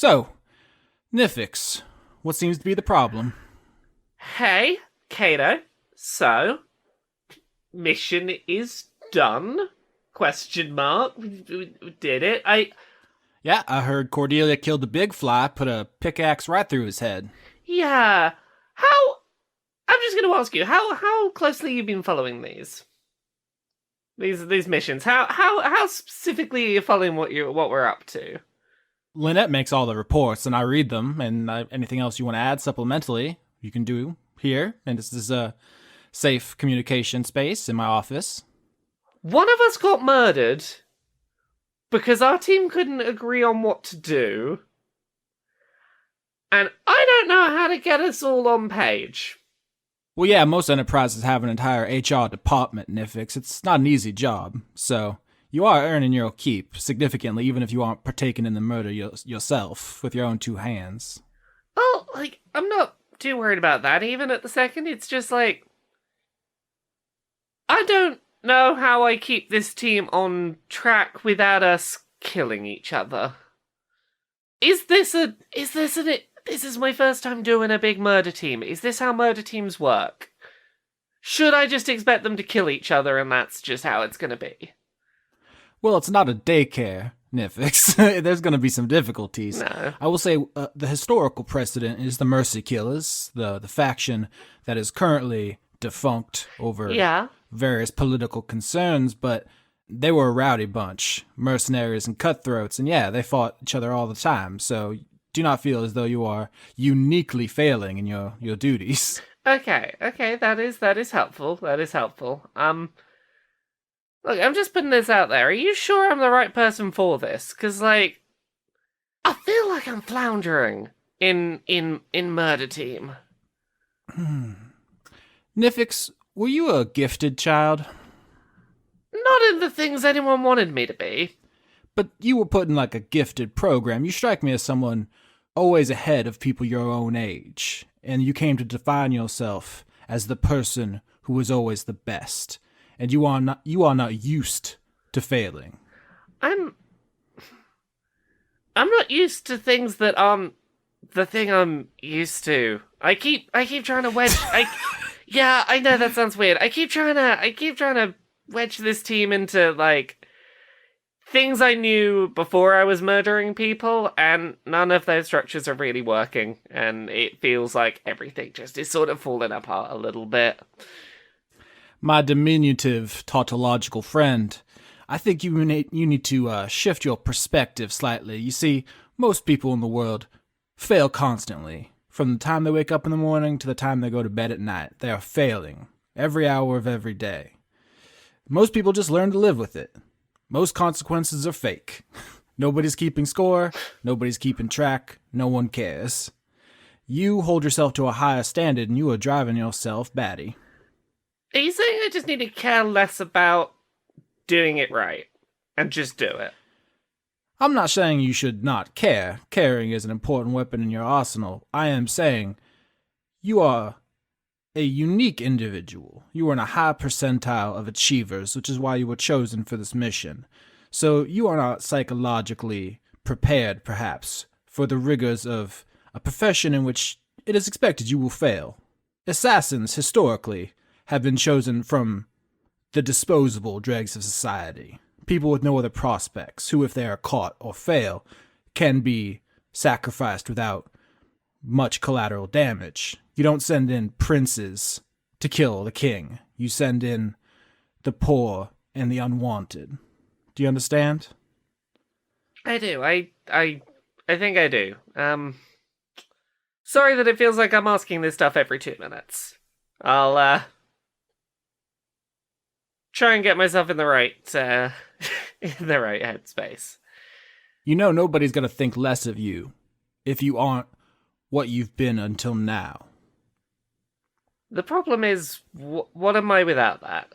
So, Nifyx, what seems to be the problem? Hey, Kato. So, mission is done? Question mark. We did it. Yeah, I heard Cordelia killed the big fly, put a pickaxe right through his head. Yeah. How? I'm just going to ask you. How closely you been following these? These missions. How specifically are you following what we're up to? Lynette makes all the reports, and I read them, and anything else you want to add supplementally, you can do here. And this is a safe communication space in my office. One of us got murdered because our team couldn't agree on what to do. And I don't know how to get us all on page. Well, yeah, most enterprises have an entire HR department, Nifyx. It's not an easy job, so you are earning your keep significantly, even if you aren't partaking in the murder yourself with your own two hands. Well, I'm not too worried about that even at the second. It's just I don't know how I keep this team on track without us killing each other. This is my first time doing a big murder team. Is this how murder teams work? Should I just expect them to kill each other and that's just how it's gonna be? Well, it's not a daycare, Nifyx. There's going to be some difficulties. No. I will say the historical precedent is the Mercy Killers, the faction that is currently defunct over various political concerns, but they were a rowdy bunch, mercenaries and cutthroats, and yeah, they fought each other all the time, so do not feel as though you are uniquely failing in your duties. Okay, that is helpful. That is helpful. Look, I'm just putting this out there. Are you sure I'm the right person for this? Because, I feel like I'm floundering in Murder Team. Nifyx, were you a gifted child? Not in the things anyone wanted me to be. But you were put in a gifted program. You strike me as someone always ahead of people your own age, and you came to define yourself as the person who was always the best. And you are not used to failing. I'm not used to things that aren't the thing I'm used to. I keep trying to wedge. Yeah, I know that sounds weird. I keep trying to wedge this team into things I knew before I was murdering people, and none of those structures are really working. And it feels like everything just is sort of falling apart a little bit. My diminutive tautological friend, I think you need to shift your perspective slightly. You see, most people in the world fail constantly. From the time they wake up in the morning to the time they go to bed at night, they are failing every hour of every day. Most people just learn to live with it. Most consequences are fake. Nobody's keeping score, nobody's keeping track, no one cares. You hold yourself to a higher standard and you are driving yourself batty. Are you saying I just need to care less about doing it right and just do it? I'm not saying you should not care. Caring is an important weapon in your arsenal. I am saying you are a unique individual. You are in a high percentile of achievers, which is why you were chosen for this mission. So you are not psychologically prepared, perhaps, for the rigors of a profession in which it is expected you will fail. Assassins, historically, have been chosen from the disposable dregs of society. People with no other prospects, who, if they are caught or fail, can be sacrificed without much collateral damage. You don't send in princes to kill the king. You send in the poor and the unwanted. Do you understand? I do. I think I do. Sorry that it feels like I'm asking this stuff every 2 minutes. I'll, try and get myself in the right headspace. You know nobody's gonna think less of you if you aren't what you've been until now. The problem is, what am I without that?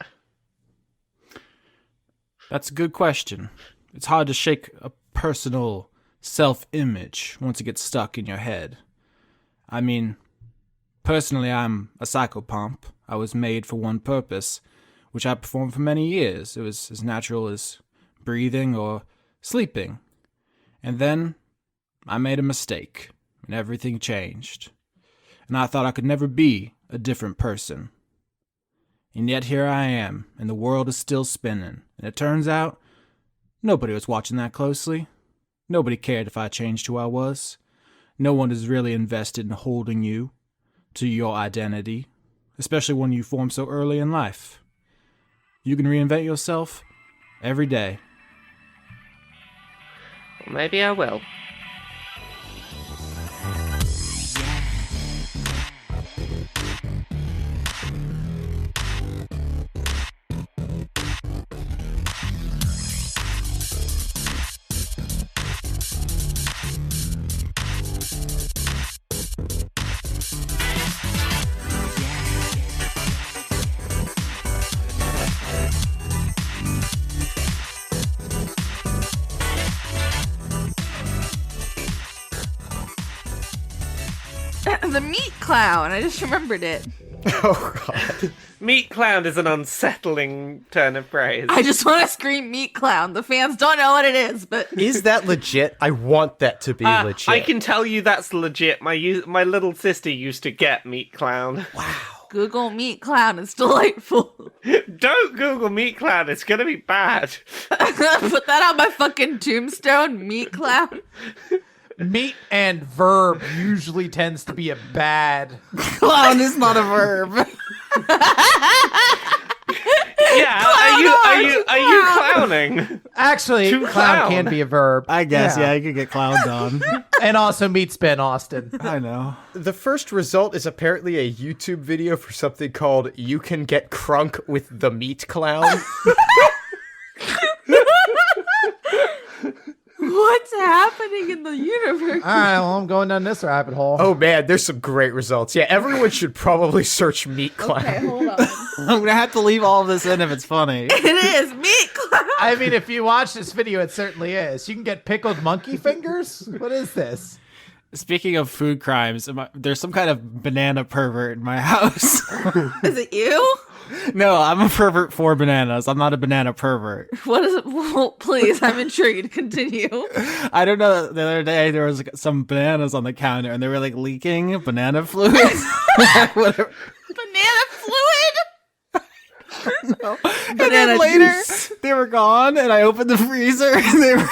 That's a good question. It's hard to shake a personal self-image once it gets stuck in your head. I mean, personally, I'm a psychopomp. I was made for one purpose, which I performed for many years. It was as natural as breathing or sleeping. And then I made a mistake, and everything changed. And I thought I could never be a different person. And yet here I am, and the world is still spinning. And it turns out, nobody was watching that closely. Nobody cared if I changed who I was. No one is really invested in holding you to your identity, especially when you form so early in life. You can reinvent yourself every day. Well, maybe I will. The meat clown. I just remembered it. Oh, God. Meat clown is an unsettling turn of phrase. I just want to scream meat clown. The fans don't know what it is, but... Is that legit? I want that to be legit. I can tell you that's legit. My little sister used to get meat clown. Wow. Google meat clown. It's delightful. Don't Google meat clown. It's gonna be bad. Put that on my fucking tombstone, meat clown. Meat and verb usually tends to be a bad. Clown is not a verb. Yeah, are you clowning? Actually, To clown clown. can be a verb. I guess, yeah, you could get clowned on. And also meat spin Austin. I know. The first result is apparently a YouTube video for something called You Can Get Crunk with the Meat Clown. What's happening in the universe? All right, well, I'm going down this rabbit hole. Oh, man, there's some great results. Yeah, everyone should probably search Meat Clown. Okay, hold on. I'm gonna have to leave all of this in if it's funny. It is meat clown. I mean, if you watch this video, it certainly is. You can get pickled monkey fingers? What is this? Speaking of food crimes, there's some kind of banana pervert in my house. Is it you? No, I'm a pervert for bananas. I'm not a banana pervert. What is it? Well, please, I'm intrigued. Continue. I don't know. The other day there was like, some bananas on the counter and they were like leaking banana fluid. Whatever. Banana fluid? No. And Banana then later juice. they were gone and I opened the freezer and they were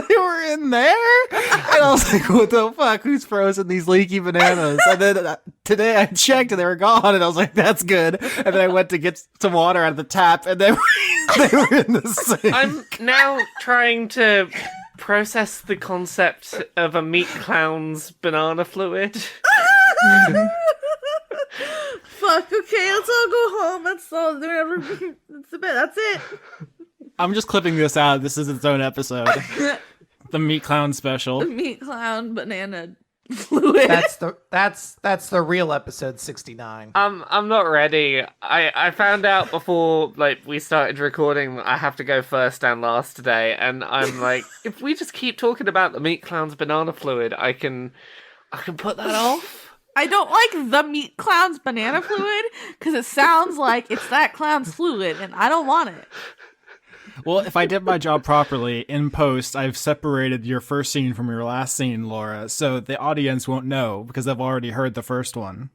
they were in there. And I was like, what the fuck? Who's frozen these leaky bananas? And then today I checked and they were gone and I was like, that's good. And then I went to get some water out of the tap and they were in the sink. I'm now trying to process the concept of a meat clown's banana fluid. Fuck, okay, let's all go home. That's all. That's the bit. That's it. I'm just clipping this out. This is its own episode. The Meat Clown special. Meat clown banana fluid. That's the real episode 69. I'm not ready. I found out before we started recording that I have to go first and last today, and I'm like, if we just keep talking about the meat clown's banana fluid, I can put that off. I don't like the meat clown's banana fluid because it sounds like it's that clown's fluid, and I don't want it. Well, if I did my job properly, in post, I've separated your first scene from your last scene, Laura, so the audience won't know because they've already heard the first one.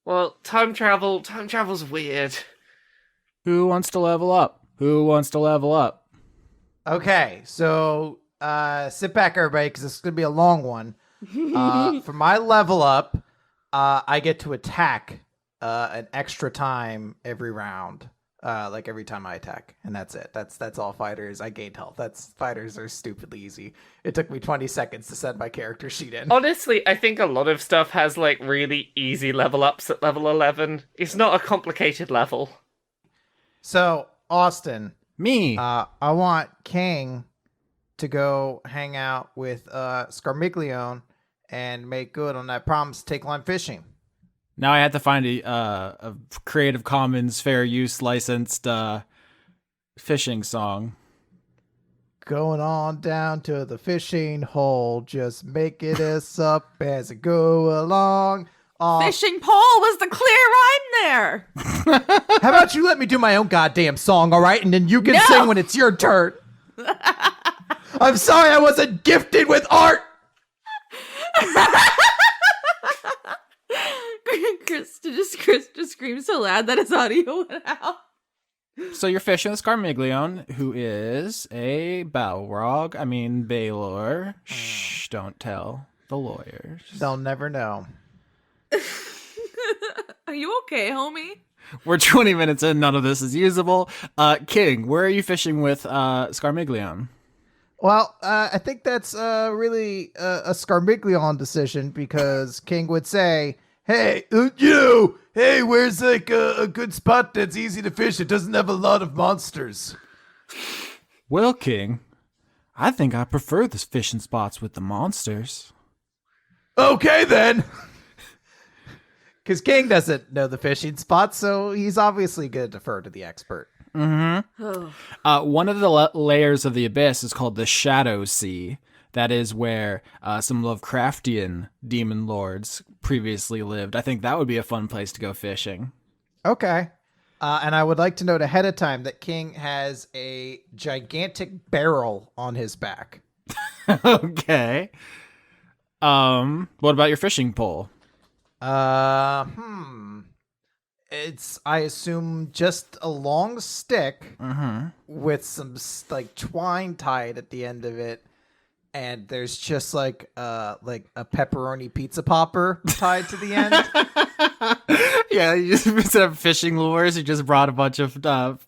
Well, time travel's weird. Who wants to level up? Who wants to level up? Okay, so sit back, everybody, because this is going to be a long one. For my level up, I get to attack an extra time every round. Every time I attack, and that's it. That's all fighters. I gained health. Fighters are stupidly easy. It took me 20 seconds to send my character sheet in. Honestly, I think a lot of stuff has really easy level ups at level 11. It's not a complicated level. So, Austin, Me. I want King to go hang out with Scarmiglione and make good on that promise to take line fishing. Now I have to find a Creative Commons fair use licensed fishing song. Going on down to the fishing hole, just make it as up as it go along. Fishing pole was the clear rhyme there. How about you let me do my own goddamn song, all right? And then you can No. sing when it's your turn. I'm sorry I wasn't gifted with just screamed so loud that his audio went out. So you're fishing with Scarmiglione, who is a Balrog. I mean, Baylor. Shh, don't tell the lawyers. They'll never know. Are you okay, homie? We're 20 minutes in. None of this is usable. King, where are you fishing with Scarmiglione? Well, I think that's really a Scarmiglione decision because King would say, "Hey, hey, where's like a good spot that's easy to fish? It doesn't have a lot of monsters." Well, King, I think I prefer the fishing spots with the monsters. Okay, then. Because King doesn't know the fishing spots, so he's obviously going to defer to the expert. Mm-hmm. One of the layers of the abyss is called the Shadow Sea. That is where some Lovecraftian demon lords previously lived. I think that would be a fun place to go fishing. Okay. And I would like to note ahead of time that King has a gigantic barrel on his back. Okay. What about your fishing pole? It's, I assume, just a long stick with some like twine tied at the end of it, and there's just like a pepperoni pizza popper tied to the end. Yeah, you just instead of fishing lures, you just brought a bunch of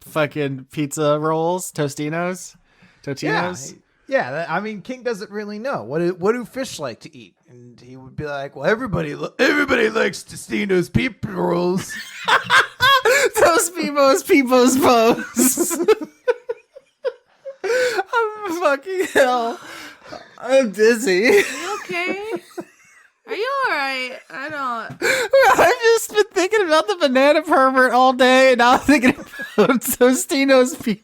fucking pizza rolls, Tostinos. Yeah. I mean, King doesn't really know what do fish like to eat, and he would be like, "Well, everybody likes Tostino's pizza rolls." Those Peepos pose. I'm fucking hell. I'm dizzy. Are you okay? Are you alright? I don't. I've just been thinking about the banana pervert all day, and now I'm thinking about Tostino's people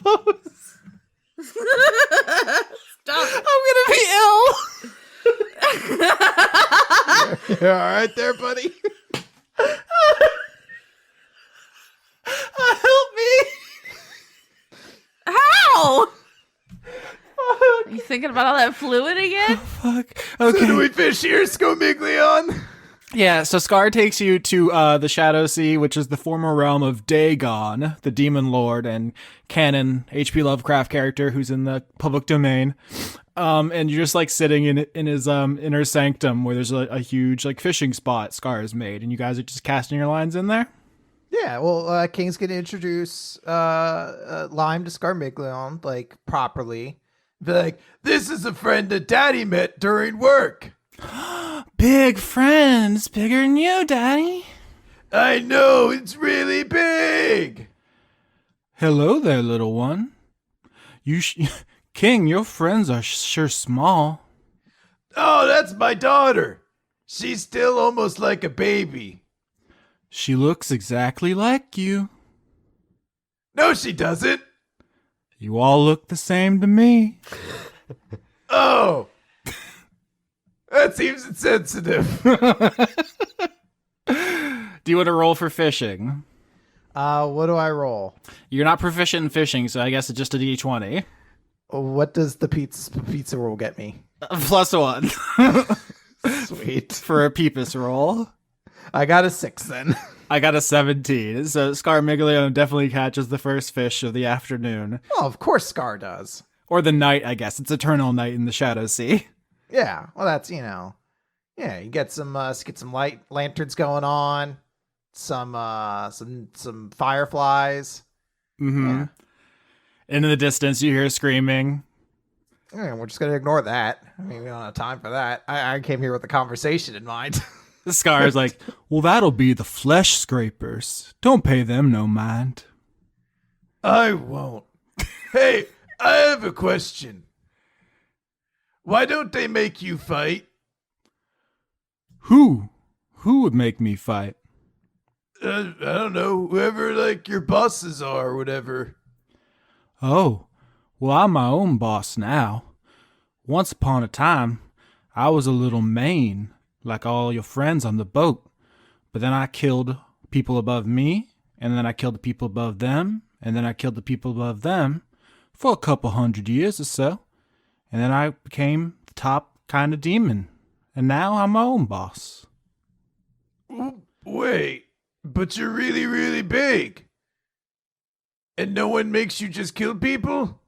pose. Stop. I'm gonna be ill. You all right there, buddy? Help me. How? Are you thinking about all that fluid again? Fuck. Okay. So do we fish here, Scomiglion? Yeah, so Scar takes you to the Shadow Sea, which is the former realm of Dagon, the demon lord and canon H.P. Lovecraft character who's in the public domain. And you're just like sitting in his inner sanctum where there's a huge like fishing spot Scar has made, and you guys are just casting your lines in there. Yeah, well, King's gonna introduce Lime to Scarmiglion like properly. Be like, "This is a friend that Daddy met during work." Big friends, bigger than you, Daddy. I know, it's really big. Hello there, little one. King, your friends are sure small. Oh, that's my daughter. She's still almost like a baby. She looks exactly like you. No, she doesn't. You all look the same to me. Oh. That seems insensitive. Do you want to roll for fishing? What do I roll? You're not proficient in fishing, so I guess it's just a D20. What does the pizza roll get me? +1. Sweet. For a peepus roll. I got a 6 then. I got a 17. So Scarmiglione definitely catches the first fish of the afternoon. Oh, of course Scar does. Or the night, I guess. It's eternal night in the Shadow Sea. Yeah, well, that's, yeah, you get some light lanterns going on, some fireflies. Mm-hmm. Yeah. And in the distance, you hear screaming. Yeah, we're just gonna ignore that. I mean, we don't have time for that. I came here with a conversation in mind. The Scar's like, well, that'll be the flesh scrapers. Don't pay them no mind. I won't. Hey, I have a question. Why don't they make you fight? Who? Who would make me fight? I don't know. Whoever, like, your bosses are or whatever. Oh, well, I'm my own boss now. Once upon a time, I was a little Maine, like all your friends on the boat. But then I killed people above me, and then I killed the people above them, and then I killed the people above them for a couple 100 years or so. And then I became the top kind of demon. And now I'm my own boss. Wait, but you're really, really big. And no one makes you just kill people?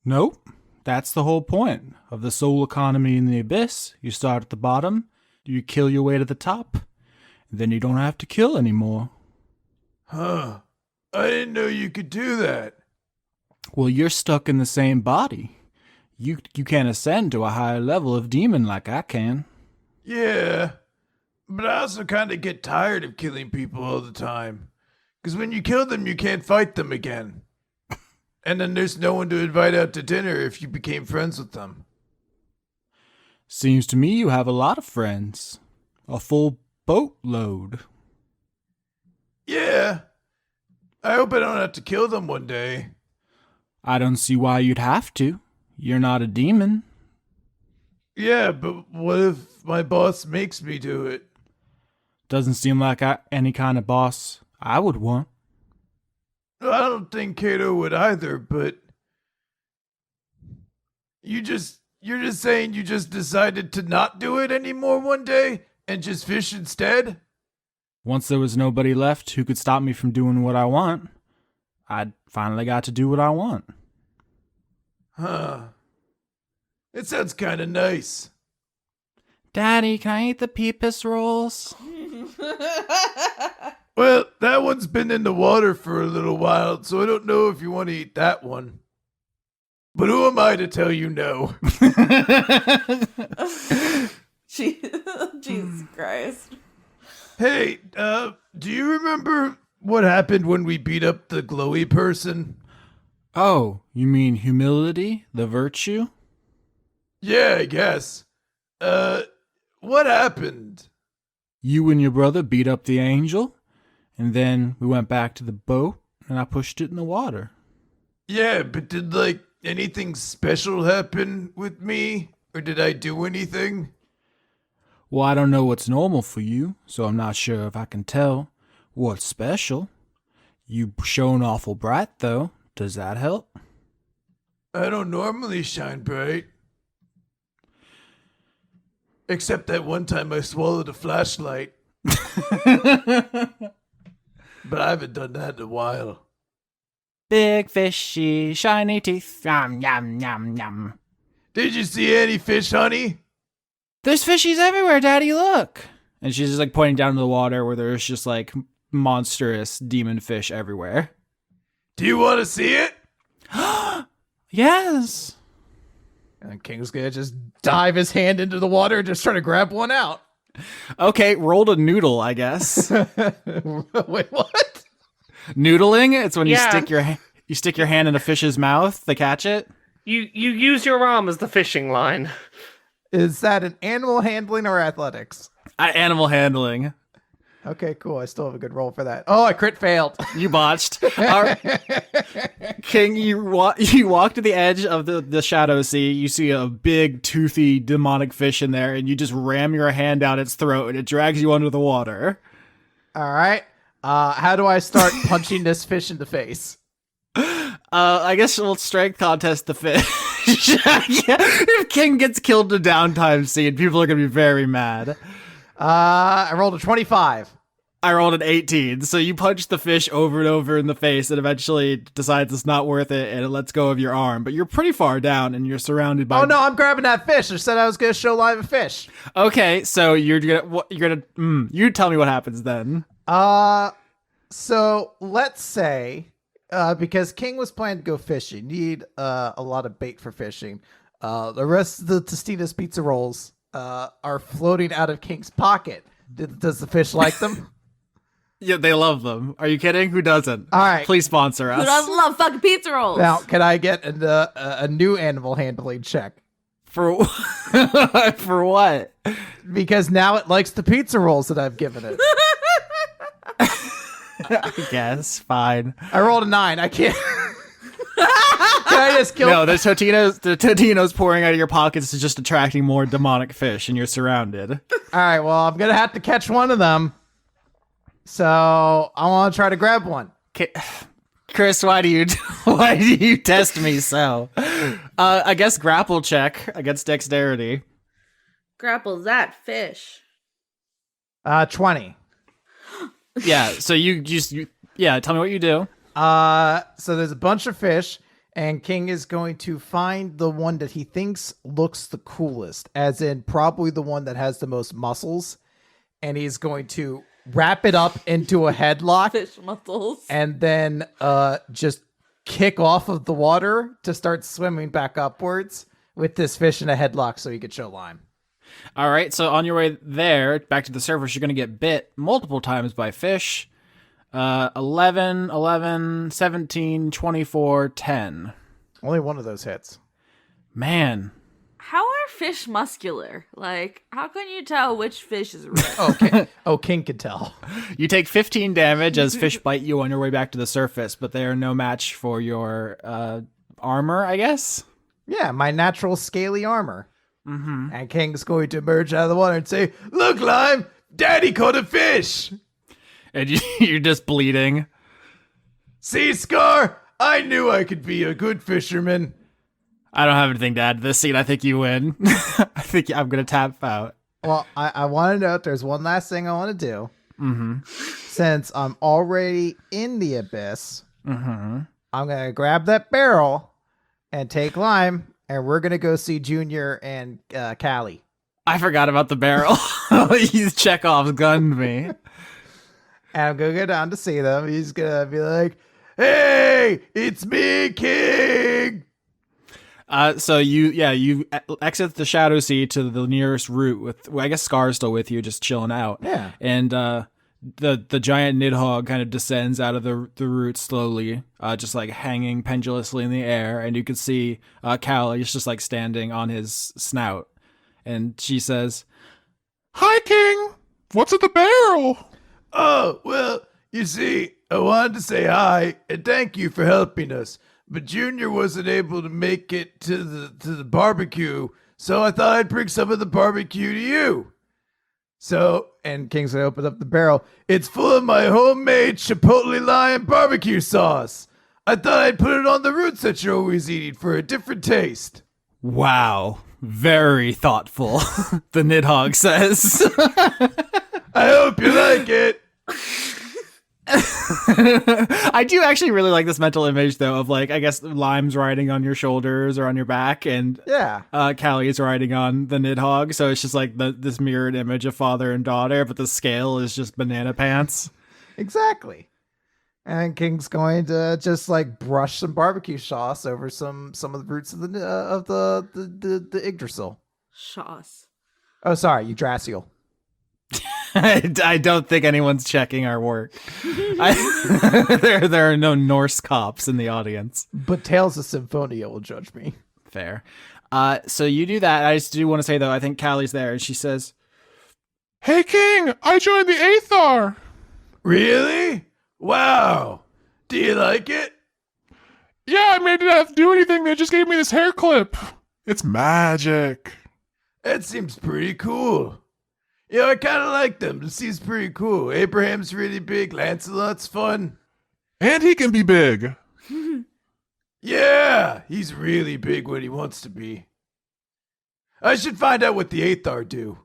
Nope. That's the whole point of the soul economy in the abyss. You start at the bottom, you kill your way to the top, and then you don't have to kill anymore. Huh. I didn't know you could do that. Well, you're stuck in the same body. You can't ascend to a higher level of demon like I can. Yeah, but I also kind of get tired of killing people all the time. Because when you kill them, you can't fight them again. And then there's no one to invite out to dinner if you became friends with them. Seems to me you have a lot of friends. A full boatload. Yeah. I hope I don't have to kill them one day. I don't see why you'd have to. You're not a demon. Yeah, but what if my boss makes me do it? Doesn't seem like any kind of boss I would want. I don't think Kato would either, but you're just saying you just decided to not do it anymore one day and just fish instead? Once there was nobody left who could stop me from doing what I want, I finally got to do what I want. Huh. It sounds kind of nice. Daddy, can I eat the peepus rolls? Well, that one's been in the water for a little while, so I don't know if you want to eat that one. But who am I to tell you no? Jesus Christ. Hey, do you remember what happened when we beat up the glowy person? Oh, you mean humility, the virtue? Yeah, I guess. What happened? You and your brother beat up the angel, and then we went back to the boat, and I pushed it in the water. Yeah, but did, anything special happen with me? Or did I do anything? Well, I don't know what's normal for you, so I'm not sure if I can tell what's special. You shone awful bright, though. Does that help? I don't normally shine bright. Except that one time I swallowed a flashlight. But I haven't done that in a while. Big fishy, shiny teeth, yum, yum, yum, yum. Did you see any fish, honey? There's fishies everywhere, Daddy, look! And she's just pointing down to the water where there's just monstrous demon fish everywhere. Do you want to see it? Yes! And King's gonna just dive his hand into the water and just try to grab one out. Okay, rolled a noodle, I guess. Wait, what? Noodling? It's when Yeah. you stick your hand in a fish's mouth to catch it. You use your arm as the fishing line. Is that an animal handling or athletics? Animal handling. Okay, cool. I still have a good roll for that. Oh, I crit failed. You botched. King, you walk to the edge of the shadow sea. You see a big, toothy, demonic fish in there, and you just ram your hand down its throat, and it drags you under the water. All right. How do I start punching this fish in the face? I guess we'll strength contest the fish. Yeah, if King gets killed in a downtime scene, people are going to be very mad. I rolled a 25. I rolled an 18, so you punch the fish over and over in the face and eventually decides it's not worth it and it lets go of your arm. But you're pretty far down and you're surrounded by... Oh, no, I'm grabbing that fish. I said I was going to show live a fish. Okay, so you tell me what happens then. So let's say, because King was planning to go fishing, need a lot of bait for fishing. The rest of the Tostina's pizza rolls are floating out of King's pocket. Does the fish like them? Yeah, they love them. Are you kidding? Who doesn't? All right. Please sponsor Who us. doesn't love fucking pizza rolls? Now, can I get a new animal handling check? For for what? Because now it likes the pizza rolls that I've given it. I guess. Fine. I rolled a 9. I can't. Can I just kill? No, the Totino's pouring out of your pockets is just attracting more demonic fish, and you're surrounded. All right. Well, I'm gonna have to catch one of them. So I want to try to grab one. Chris, why do you test me so? I guess grapple check against dexterity. grapple that fish. 20. Yeah, so tell me what you do. So there's a bunch of fish, and King is going to find the one that he thinks looks the coolest, as in probably the one that has the most muscles, and he's going to wrap it up into a headlock Fish muscles. and then just kick off of the water to start swimming back upwards with this fish in a headlock so he could show Lime. All right, so on your way there, back to the surface, you're going to get bit multiple times by fish. 11, 17, 24, 10. Only one of those hits. Man. How are fish muscular? Like, how can you tell which fish is red? Okay. Oh, King could tell. You take 15 damage as fish bite you on your way back to the surface, but they are no match for your armor, I guess? Yeah, my natural scaly armor. Mm-hmm. And King's going to emerge out of the water and say, "Look, Lime, Daddy caught a fish." And you're just bleeding. See, Scar? I knew I could be a good fisherman. I don't have anything to add to this scene. I think you win. I think I'm going to tap out. Well, I want to note there's one last thing I want to do. Mm-hmm. Since I'm already in the abyss, Mm-hmm. I'm going to grab that barrel and take Lime, and we're going to go see Junior and Callie. I forgot about the barrel. Chekhov's gunned me. And I'm going to go down to see them. He's going to be like, Hey, it's me, King. So you exit the Shadow Sea to the nearest route with, I guess Scar's still with you, just chilling out. Yeah. And the giant Nidhogg kind of descends out of the route slowly, just like hanging pendulously in the air, and you can see Callie is just like standing on his snout, and she says, Hi, King. What's in the barrel? Oh, well, you see, I wanted to say hi and thank you for helping us, but Junior wasn't able to make it to the barbecue, so I thought I'd bring some of the barbecue to you. So, and King's going to open up the barrel. it's full of my homemade chipotle lime barbecue sauce. I thought I'd put it on the roots that you're always eating for a different taste. "Wow, very thoughtful." The Nidhogg says. I hope you like it. I do actually really like this mental image, though, of like, I guess Lime's riding on your shoulders or on your back, and Yeah. Callie's riding on the Nidhogg. So it's just like this mirrored image of father and daughter, but the scale is just banana pants. Exactly. And King's going to just like brush some barbecue sauce over some of the roots of the Yggdrasil. Shoss. Oh, sorry, Yggdrasil. I don't think anyone's checking our work. There are no Norse cops in the audience. But Tales of Symphonia will judge me. Fair. So you do that. I just do want to say, though, I think Callie's there, and she says, Hey, King, I joined the Aethar. Really? Wow. Do you like it? Yeah, I made it not have to do anything. They just gave me this hair clip. It's magic. That seems pretty cool. Yeah, I kind of like them. This seems pretty cool. Abraham's really big. Lancelot's fun. And he can be big. Yeah, he's really big when he wants to be. I should find out what the Aethar do.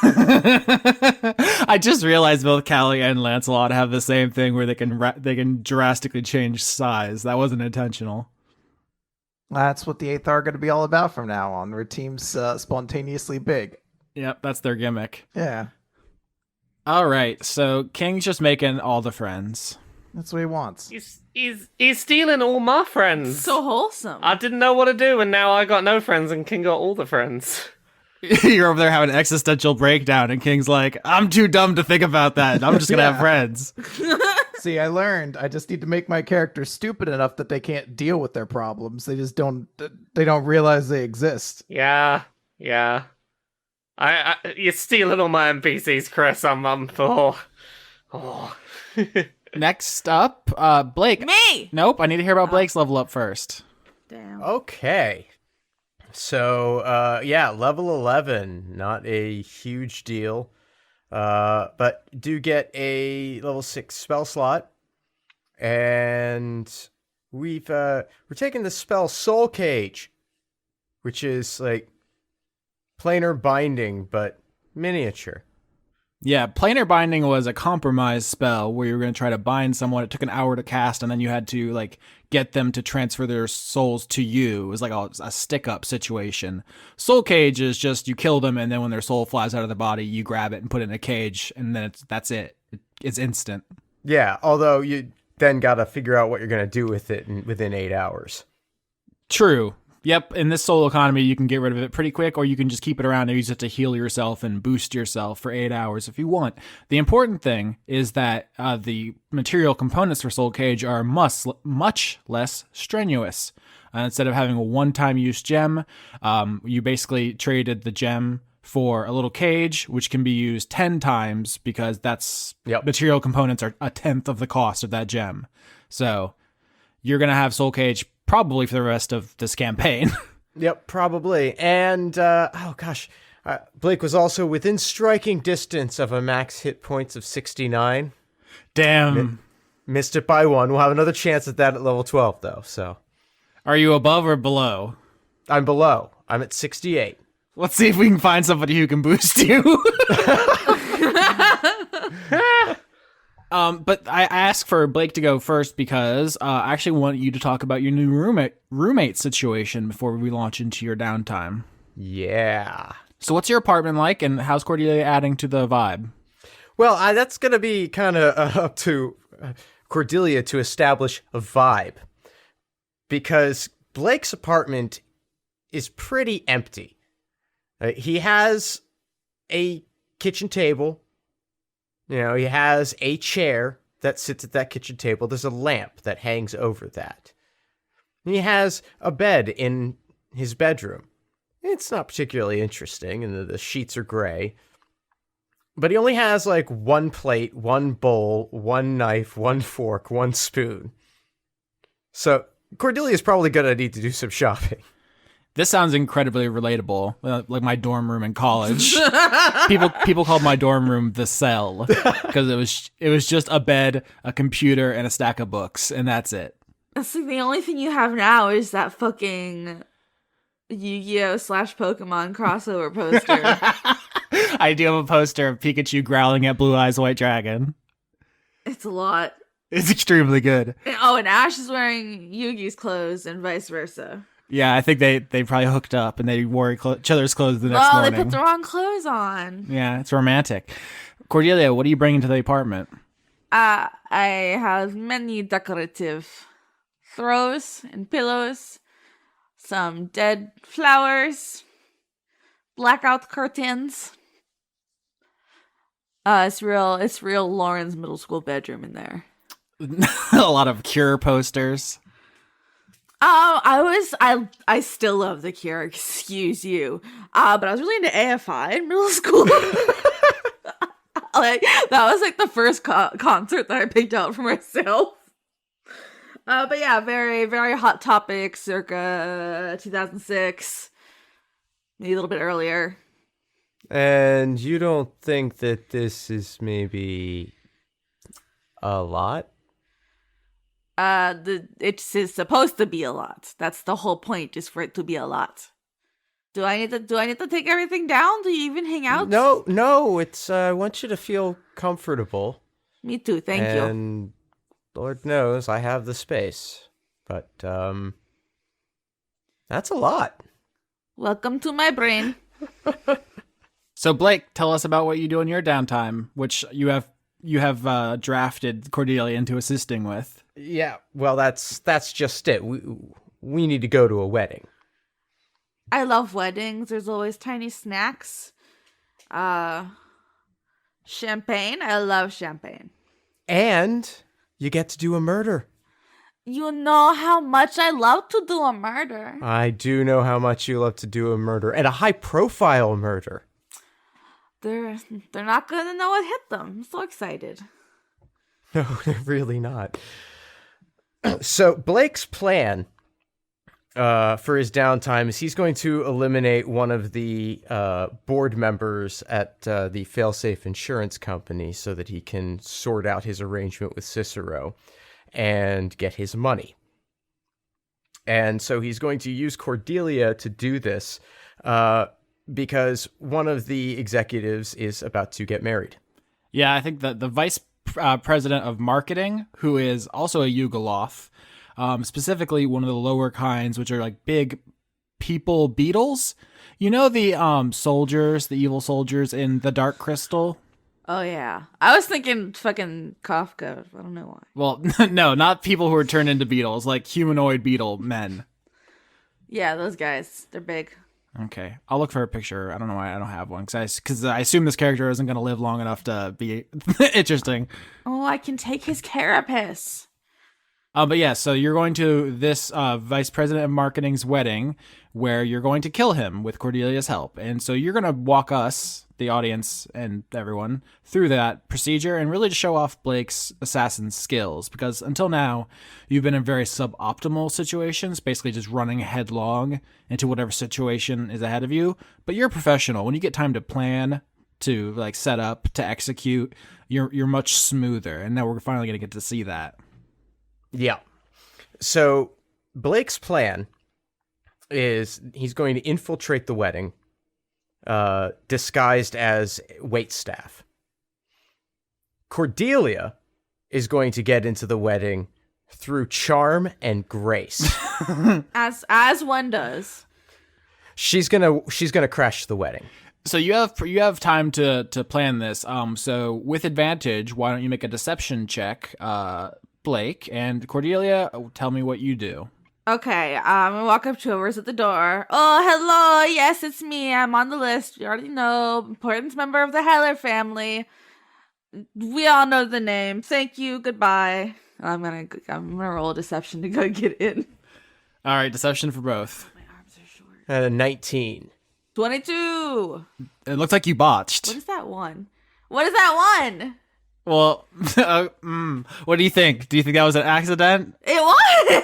I just realized both Callie and Lancelot have the same thing where they can drastically change size. That wasn't intentional. That's what the Eighth are going to be all about from now on. Their team's spontaneously big. Yep, that's their gimmick. Yeah, All right, so King's just making all the friends. that's what he wants. He's stealing all my friends. So wholesome. I didn't know what to do, and now I got no friends, and King got all the friends. You're over there having an existential breakdown, and King's like, I'm too dumb to think about that. I'm just going to have friends. See, I learned. I just need to make my characters stupid enough that they can't deal with their problems. They just don't. They don't realize they exist. Yeah. You're stealing all my NPCs, Chris. I'm for. Oh. Next up, Blake. Me! Nope, I need to hear about Blake's level up first. Damn. Okay. So, yeah, level 11, not a huge deal. But do get a level 6 spell slot. And we're taking the spell Soul Cage, which is like Planar binding, but miniature. Yeah, planar binding was a compromise spell where you were going to try to bind someone. It took an hour to cast, and then you had to like get them to transfer their souls to you. It was like a stick-up situation. Soul cage is just you kill them, and then when their soul flies out of their body, you grab it and put it in a cage, and then that's it. It's instant. Yeah, although you then got to figure out what you're going to do with it within 8 hours. True. Yep, in this soul economy, you can get rid of it pretty quick, or you can just keep it around and use it to heal yourself and boost yourself for 8 hours if you want. The important thing is that the material components for Soul Cage are much less strenuous. Instead of having a one-time use gem, you basically traded the gem for a little cage, which can be used 10 times because material components are a tenth of the cost of that gem. So you're going to have Soul Cage probably for the rest of this campaign. Yep, probably. And, Blake was also within striking distance of a max hit points of 69. Damn. Missed it by 1. We'll have another chance at that at level 12, though, so. Are you above or below? I'm below. I'm at 68. Let's see if we can find somebody who can boost you. But I asked for Blake to go first because I actually want you to talk about your new roommate situation before we launch into your downtime. Yeah. So what's your apartment like, and how's Cordelia adding to the vibe? Well, that's going to be kind of up to Cordelia to establish a vibe. Because Blake's apartment is pretty empty. He has a kitchen table. You know, he has a chair that sits at that kitchen table. There's a lamp that hangs over that. And he has a bed in his bedroom. It's not particularly interesting, and the sheets are gray. But he only has like one plate, one bowl, one knife, one fork, one spoon. So Cordelia's probably going to need to do some shopping. This sounds incredibly relatable, like my dorm room in college. People called my dorm room the cell because it was just a bed, a computer, and a stack of books, and that's it. It's like the only thing you have now is that fucking Yu-Gi-Oh! / Pokemon crossover poster. I do have a poster of Pikachu growling at Blue Eyes White Dragon. It's a lot. It's extremely good. And Ash is wearing Yugi's clothes and vice versa. Yeah, I think they probably hooked up and they wore each other's clothes the next morning. They put the wrong clothes on. Yeah, it's romantic. Cordelia, what are you bringing to the apartment? I have many decorative throws and pillows, some dead flowers, blackout curtains. It's real Lauren's middle school bedroom in there. A lot of Cure posters. I still love The Cure, excuse you. But I was really into AFI in middle school. Like, that was like the first concert that I picked out for myself. But yeah, very, very hot topic, circa 2006. Maybe a little bit earlier. And you don't think that this is maybe a lot? It's supposed to be a lot. That's the whole point, is for it to be a lot. Do I need to take everything down? Do you even hang out? No. It's I want you to feel comfortable. Me too. Thank you. And Lord knows I have the space, but that's a lot. Welcome to my brain. So Blake, tell us about what you do in your downtime, which you have drafted Cordelia into assisting with. Yeah, well, that's just it. We need to go to a wedding. I love weddings. There's always tiny snacks. Champagne. I love champagne. And you get to do a murder. You know how much I love to do a murder. I do know how much you love to do a murder, and a high-profile murder. They're not gonna know what hit them. I'm so excited. No, they're really not. So Blake's plan for his downtime is he's going to eliminate one of the board members at the Failsafe Insurance Company so that he can sort out his arrangement with Cicero and get his money. And so he's going to use Cordelia to do this. because one of the executives is about to get married. Yeah, I think that the vice president of marketing, who is also a Yugoloth, specifically one of the lower kinds, which are like big people beetles. You know the soldiers, the evil soldiers in the Dark Crystal? Oh, yeah. I was thinking fucking Kafka. I don't know why. Well, no, not people who are turned into beetles, like humanoid beetle men. Yeah, those guys. They're big. Okay, I'll look for a picture. I don't know why I don't have one, because I assume this character isn't going to live long enough to be interesting. Oh, I can take his carapace. But yeah, so you're going to this vice president of marketing's wedding, where you're going to kill him with Cordelia's help, and so you're going to walk us, the audience, and everyone through that procedure, and really to show off Blake's assassin skills, because until now, you've been in very suboptimal situations, basically just running headlong into whatever situation is ahead of you. But you're a professional. When you get time to plan, to like set up, to execute, you're much smoother, and now we're finally going to get to see that. Yeah. So Blake's plan is he's going to infiltrate the wedding, disguised as waitstaff. Cordelia is going to get into the wedding through charm and grace. As one does. She's gonna crash the wedding. So you have time to plan this. So with advantage, why don't you make a deception check, Blake, and Cordelia, tell me what you do. Okay, I'm gonna walk up to whoever's at the door. Oh, hello. Yes, it's me. I'm on the list. You already know. Important member of the Heller family. We all know the name. Thank you. Goodbye. I'm gonna roll a deception to go get in. All right, deception for both. My arms are short. 19. 22. It looks like you botched. What is that one? What is that one? Well, what do you think? Do you think that was an accident? It was. I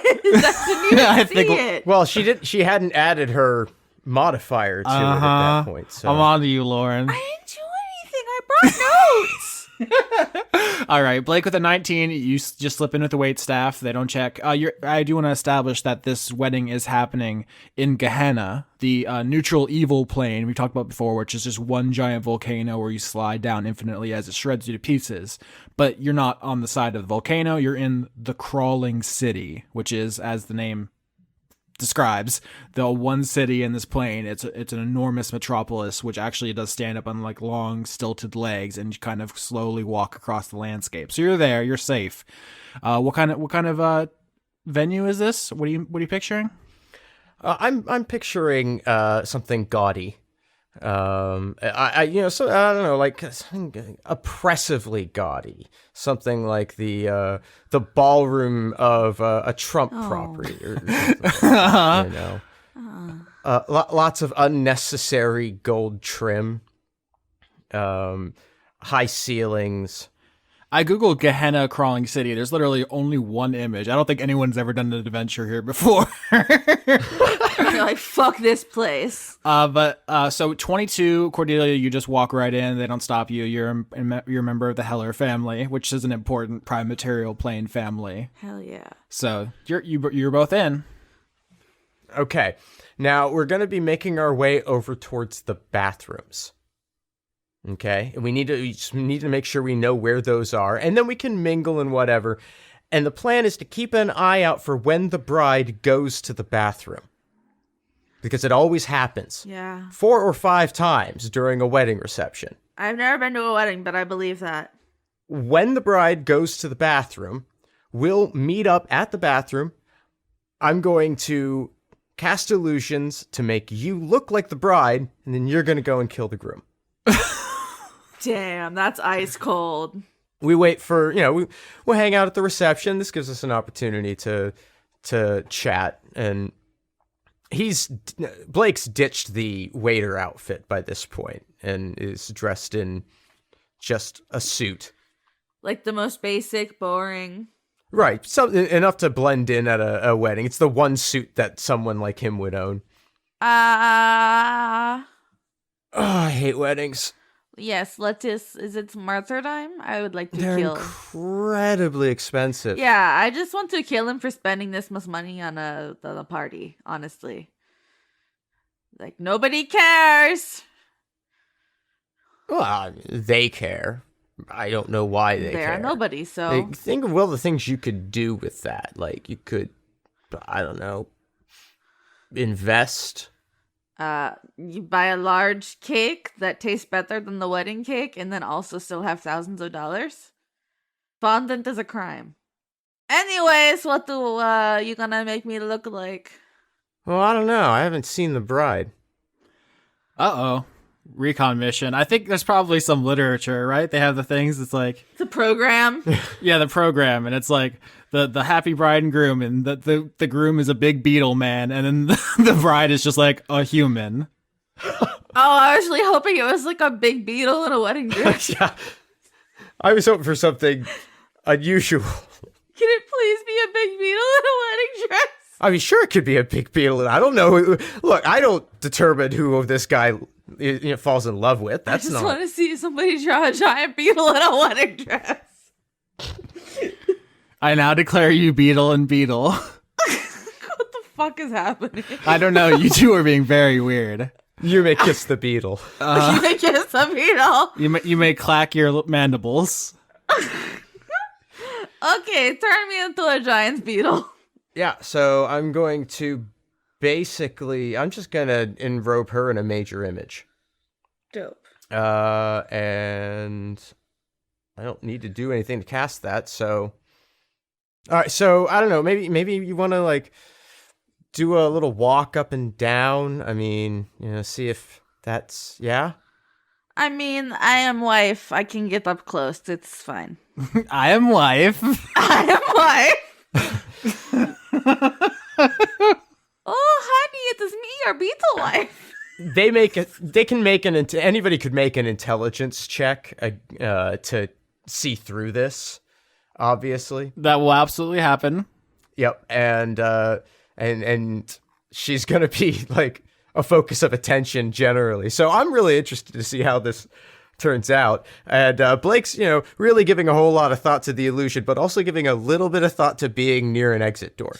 didn't even I see think- it. Well, she hadn't added her modifier to it at that point. So I'm on to you, Lauren. I didn't do anything. I brought notes. All right, Blake with a 19. You just slip in with the wait staff. They don't check. I do want to establish that this wedding is happening in Gehenna, the neutral evil plane we talked about before, which is just one giant volcano where you slide down infinitely as it shreds you to pieces. But you're not on the side of the volcano. You're in the crawling city, which is, as the name describes, the one city in this plane. It's an enormous metropolis, which actually does stand up on like long stilted legs, and you kind of slowly walk across the landscape. So you're there, you're safe. What kind of venue is this? What are you picturing? I'm picturing something gaudy. I don't know, like something oppressively gaudy, something like the ballroom of a Trump property or something, you know. Lots of unnecessary gold trim, high ceilings. I googled Gehenna crawling city. There's literally only one image. I don't think anyone's ever done an adventure here before. You're like, fuck this place. So 22, Cordelia, you just walk right in. They don't stop you. You're a member of the Heller family, which is an important prime material plane family. Hell yeah. So you're both in. Okay, now we're going to be making our way over towards the bathrooms. Okay, and we need to make sure we know where those are, and then we can mingle and whatever. And the plan is to keep an eye out for when the bride goes to the bathroom, because it always happens. Yeah. 4 or 5 times during a wedding reception. I've never been to a wedding, but I believe that. When the bride goes to the bathroom, we'll meet up at the bathroom. I'm going to cast illusions to make you look like the bride, and then you're going to go and kill the groom. Damn, that's ice cold. We wait for, we'll hang out at the reception. This gives us an opportunity to chat. And Blake's ditched the waiter outfit by this point and is dressed in just a suit. Like the most basic, boring. Right. Enough to blend in at a wedding. It's the one suit that someone like him would own. Oh, I hate weddings. Yes, is it martyrdom? I would like to They're kill. incredibly expensive. Yeah, I just want to kill him for spending this much money on the party, honestly. Like, nobody cares. Well, they care. I don't know why they They're care. nobody, so. Like, think of all the things you could do with that. Like, you could, I don't know, invest. You buy a large cake that tastes better than the wedding cake and then also still have thousands of dollars. Fondant is a crime. Anyways, what do you gonna make me look like? Well, I don't know. I haven't seen the bride. Uh-oh. Recon mission. I think there's probably some literature, right? They have the things, it's like, It's a program. yeah, the program, and it's like the happy bride and groom, and the groom is a big beetle man, and then the bride is just like a human. Oh, I was really hoping it was like a big beetle in a wedding dress. Yeah. I was hoping for something unusual. Can it please be a big beetle in a wedding dress? I mean, sure, it could be a big beetle. I don't know. Look, I don't determine who this guy falls in love with. That's I just not. want to see somebody draw a giant beetle in a wedding dress. I now declare you Beetle and Beetle. What the fuck is happening? I don't know. You two are being very weird. You may kiss the beetle. You think it's a beetle? You may clack your mandibles. Okay, turn me into a giant beetle. Yeah, so I'm going to I'm just going to enrobe her in a major image. Dope. And I don't need to do anything to cast that, so... All right, so I don't know, maybe you want to, like, do a little walk up and down. I mean, see if that's... Yeah? I mean, I am wife. I can get up close. It's fine. I am wife. I am wife. Oh, honey, it is me, your beetle wife. Anybody could make an intelligence check to see through this, obviously. That will absolutely happen. Yep, and she's gonna be like a focus of attention generally. So I'm really interested to see how this turns out. And Blake's, really giving a whole lot of thought to the illusion, but also giving a little bit of thought to being near an exit door.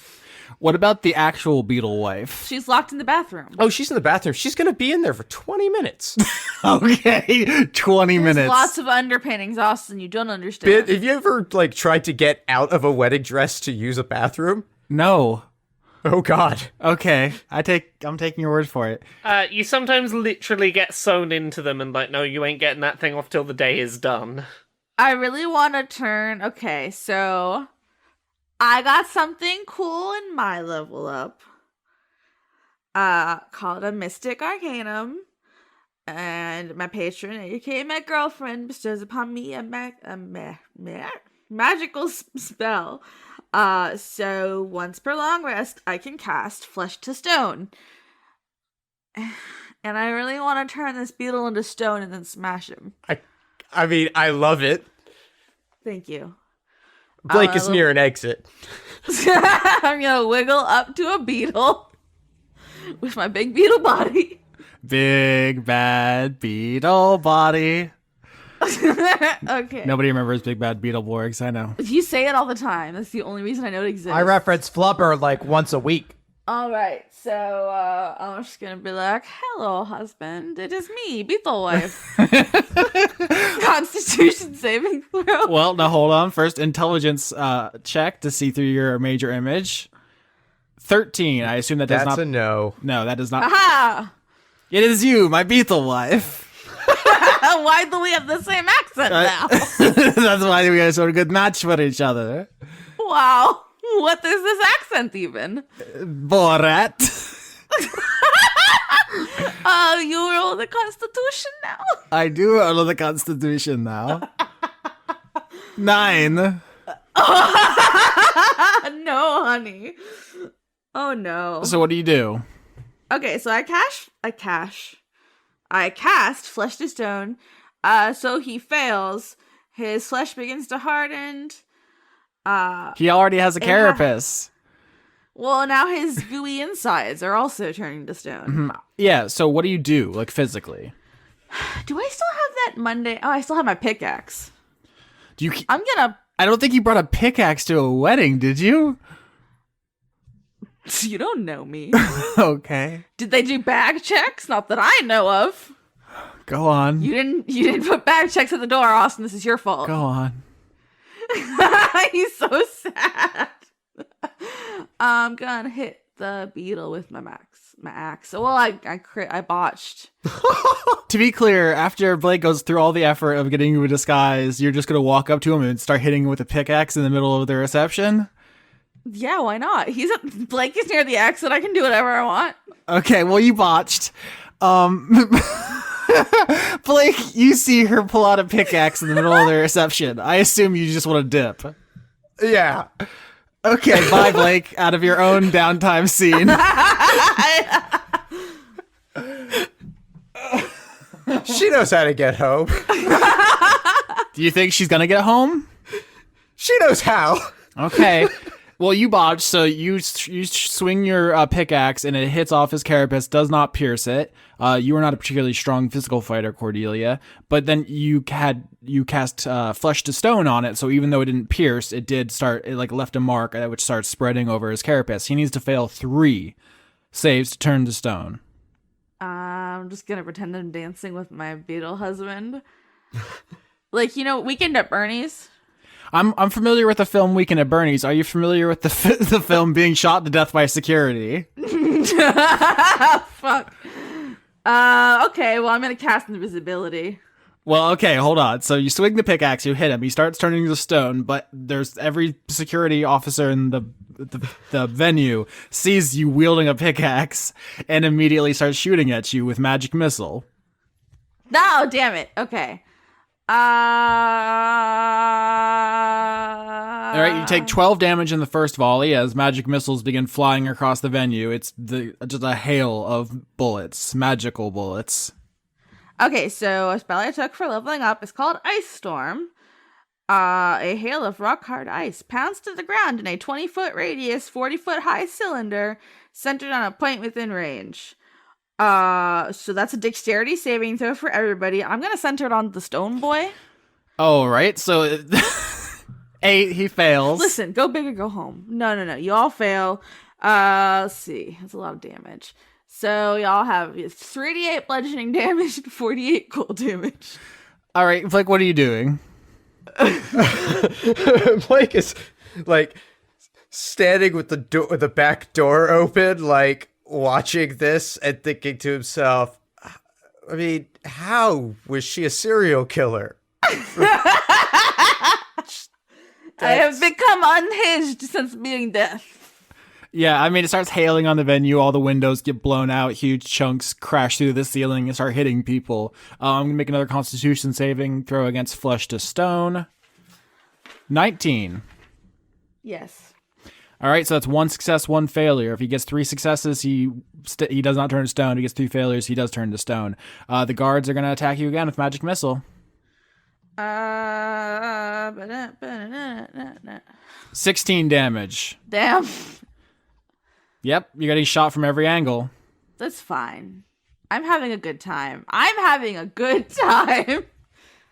What about the actual beetle wife? She's locked in the bathroom. Oh, she's in the bathroom. She's gonna be in there for 20 minutes. Okay, 20 There's minutes. lots of underpinnings, Austin. You don't understand. Have you ever tried to get out of a wedding dress to use a bathroom? No. Oh God. Okay, I'm taking your word for it. You sometimes literally get sewn into them and no, you ain't getting that thing off till the day is done. I really want to turn. Okay, so I got something cool in my level up. Called a Mystic Arcanum. And my patron, aka my girlfriend, bestows upon me a magical spell. So once per long rest, I can cast Flesh to Stone. And I really want to turn this beetle into stone and then smash him. I mean, I love it. Thank you. Blake is near an exit. I'm gonna wiggle up to a beetle with my big beetle body. Big bad beetle body. Okay. Nobody remembers Big Bad Beetleborgs, I know. You say it all the time. That's the only reason I know it exists. I reference Flubber like once a week. All right, so I'm just gonna be like, "Hello, husband. It is me, Beetle Wife." Constitution saving throw. Well, now hold on. First, intelligence check to see through your major image. 13. I assume that's That's not... a no. No, that is not... Aha! It is you, my Beetle wife. Why do we have the same accent now? That's why we are such a good match for each other. Wow. What is this accent even? Borat. You roll the Constitution now? I do follow the Constitution now. 9. No, honey. Oh no. So what do you do? Okay, so I cast Flesh to Stone. So he fails. His flesh begins to harden. He already has a carapace. Well, now his gooey insides are also turning to stone. Yeah, so what do you do, like physically? Do I still have that Monday? Oh, I still have my pickaxe. Do you? I'm gonna. I don't think you brought a pickaxe to a wedding, did you? You don't know me. Okay. Did they do bag checks? Not that I know of. Go on. You didn't put bag checks at the door, Austin. This is your fault. Go on. He's so sad. I'm gonna hit the beetle with my axe. Well, I botched. To be clear, after Blake goes through all the effort of getting you a disguise, you're just going to walk up to him and start hitting him with a pickaxe in the middle of the reception? Yeah, why not? Blake is near the exit. I can do whatever I want. Okay, well, you botched. Blake, you see her pull out a pickaxe in the middle of the reception. I assume you just want to dip. Yeah. Okay, bye, Blake, out of your own downtime scene. She knows how to get home. Do you think she's going to get home? She knows how. Okay. Well, you botched, so you swing your pickaxe, and it hits off his carapace, does not pierce it. You are not a particularly strong physical fighter, Cordelia, but then you cast flesh to stone on it, so even though it didn't pierce, it left a mark which starts spreading over his carapace. He needs to fail 3 saves to turn to stone. I'm just gonna pretend I'm dancing with my beetle husband. Weekend at Bernie's. I'm familiar with the film Weekend at Bernie's. Are you familiar with the film Being Shot to Death by Security? Fuck. Okay, well, I'm gonna cast invisibility. Well, okay, hold on. So you swing the pickaxe, you hit him, he starts turning to stone, but there's every security officer in the venue sees you wielding a pickaxe and immediately starts shooting at you with magic missile. No, damn it. Okay. All right, you take 12 damage in the first volley as magic missiles begin flying across the venue. It's just a hail of bullets, magical bullets. Okay, so a spell I took for leveling up is called Ice Storm. A hail of rock-hard ice pounds to the ground in a 20-foot radius, 40-foot high cylinder centered on a point within range. So that's a dexterity saving throw for everybody. I'm gonna center it on the stone boy. Oh, right. So 8, he fails. Listen, go big or go home. No. You all fail. Let's see. That's a lot of damage. So y'all have 38 bludgeoning damage and 48 cold damage. All right, Blake, what are you doing? Blake is standing with the back door open, watching this and thinking to himself, I mean, how was she a serial killer? I have become unhinged since being death. Yeah, I mean, it starts hailing on the venue. All the windows get blown out. Huge chunks crash through the ceiling and start hitting people. I'm going to make another Constitution saving throw against flesh to stone. 19. Yes. All right, so that's 1 success, 1 failure. If he gets 3 successes, he does not turn to stone. If he gets 3 failures, he does turn to stone. The guards are going to attack you again with magic missile. 16 damage. Damn. Yep, you're getting shot from every angle. That's fine. I'm having a good time.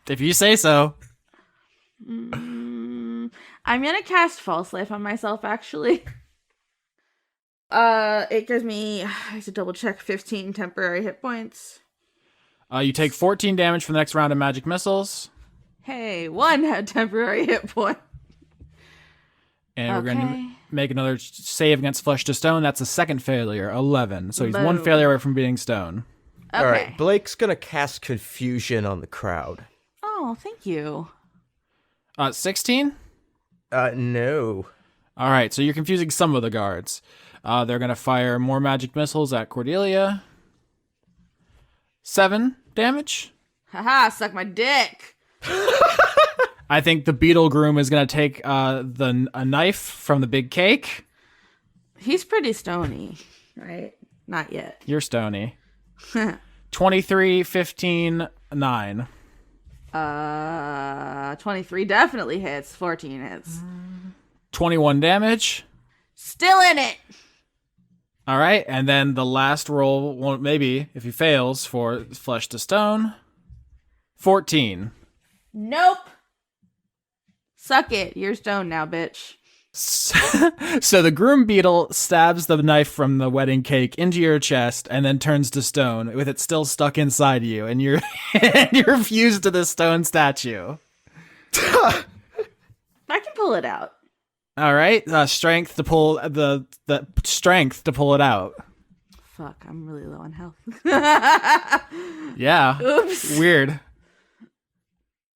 If you say so. I'm gonna cast False Life on myself, actually. It gives me, I have to double check, 15 temporary hit points. You take 14 damage for the next round of magic missiles. Hey, 1 temporary hit point. And we're going to make another save against flesh to stone. That's a second failure, 11. So he's 1 failure away from being stone. Okay. All right, Blake's gonna cast confusion on the crowd. Oh, thank you. 16? No. All right, so you're confusing some of the guards. They're going to fire more magic missiles at Cordelia. 7 damage. Haha, suck my dick. I think the Beetle groom is going to take a knife from the big cake. He's pretty stony, right? Not yet. You're stony. 23, 15, 9. 23 definitely hits. 14 hits. 21 damage. Still in it. All right, and then the last roll, well, maybe if he fails for flesh to stone. 14. Nope. Suck it. You're stoned now, bitch. So the groom beetle stabs the knife from the wedding cake into your chest and then turns to stone with it still stuck inside you, and you're fused to this stone statue. I can pull it out. All right, strength to pull the strength to pull it out. Fuck, I'm really low on health. Yeah. Oops. Weird.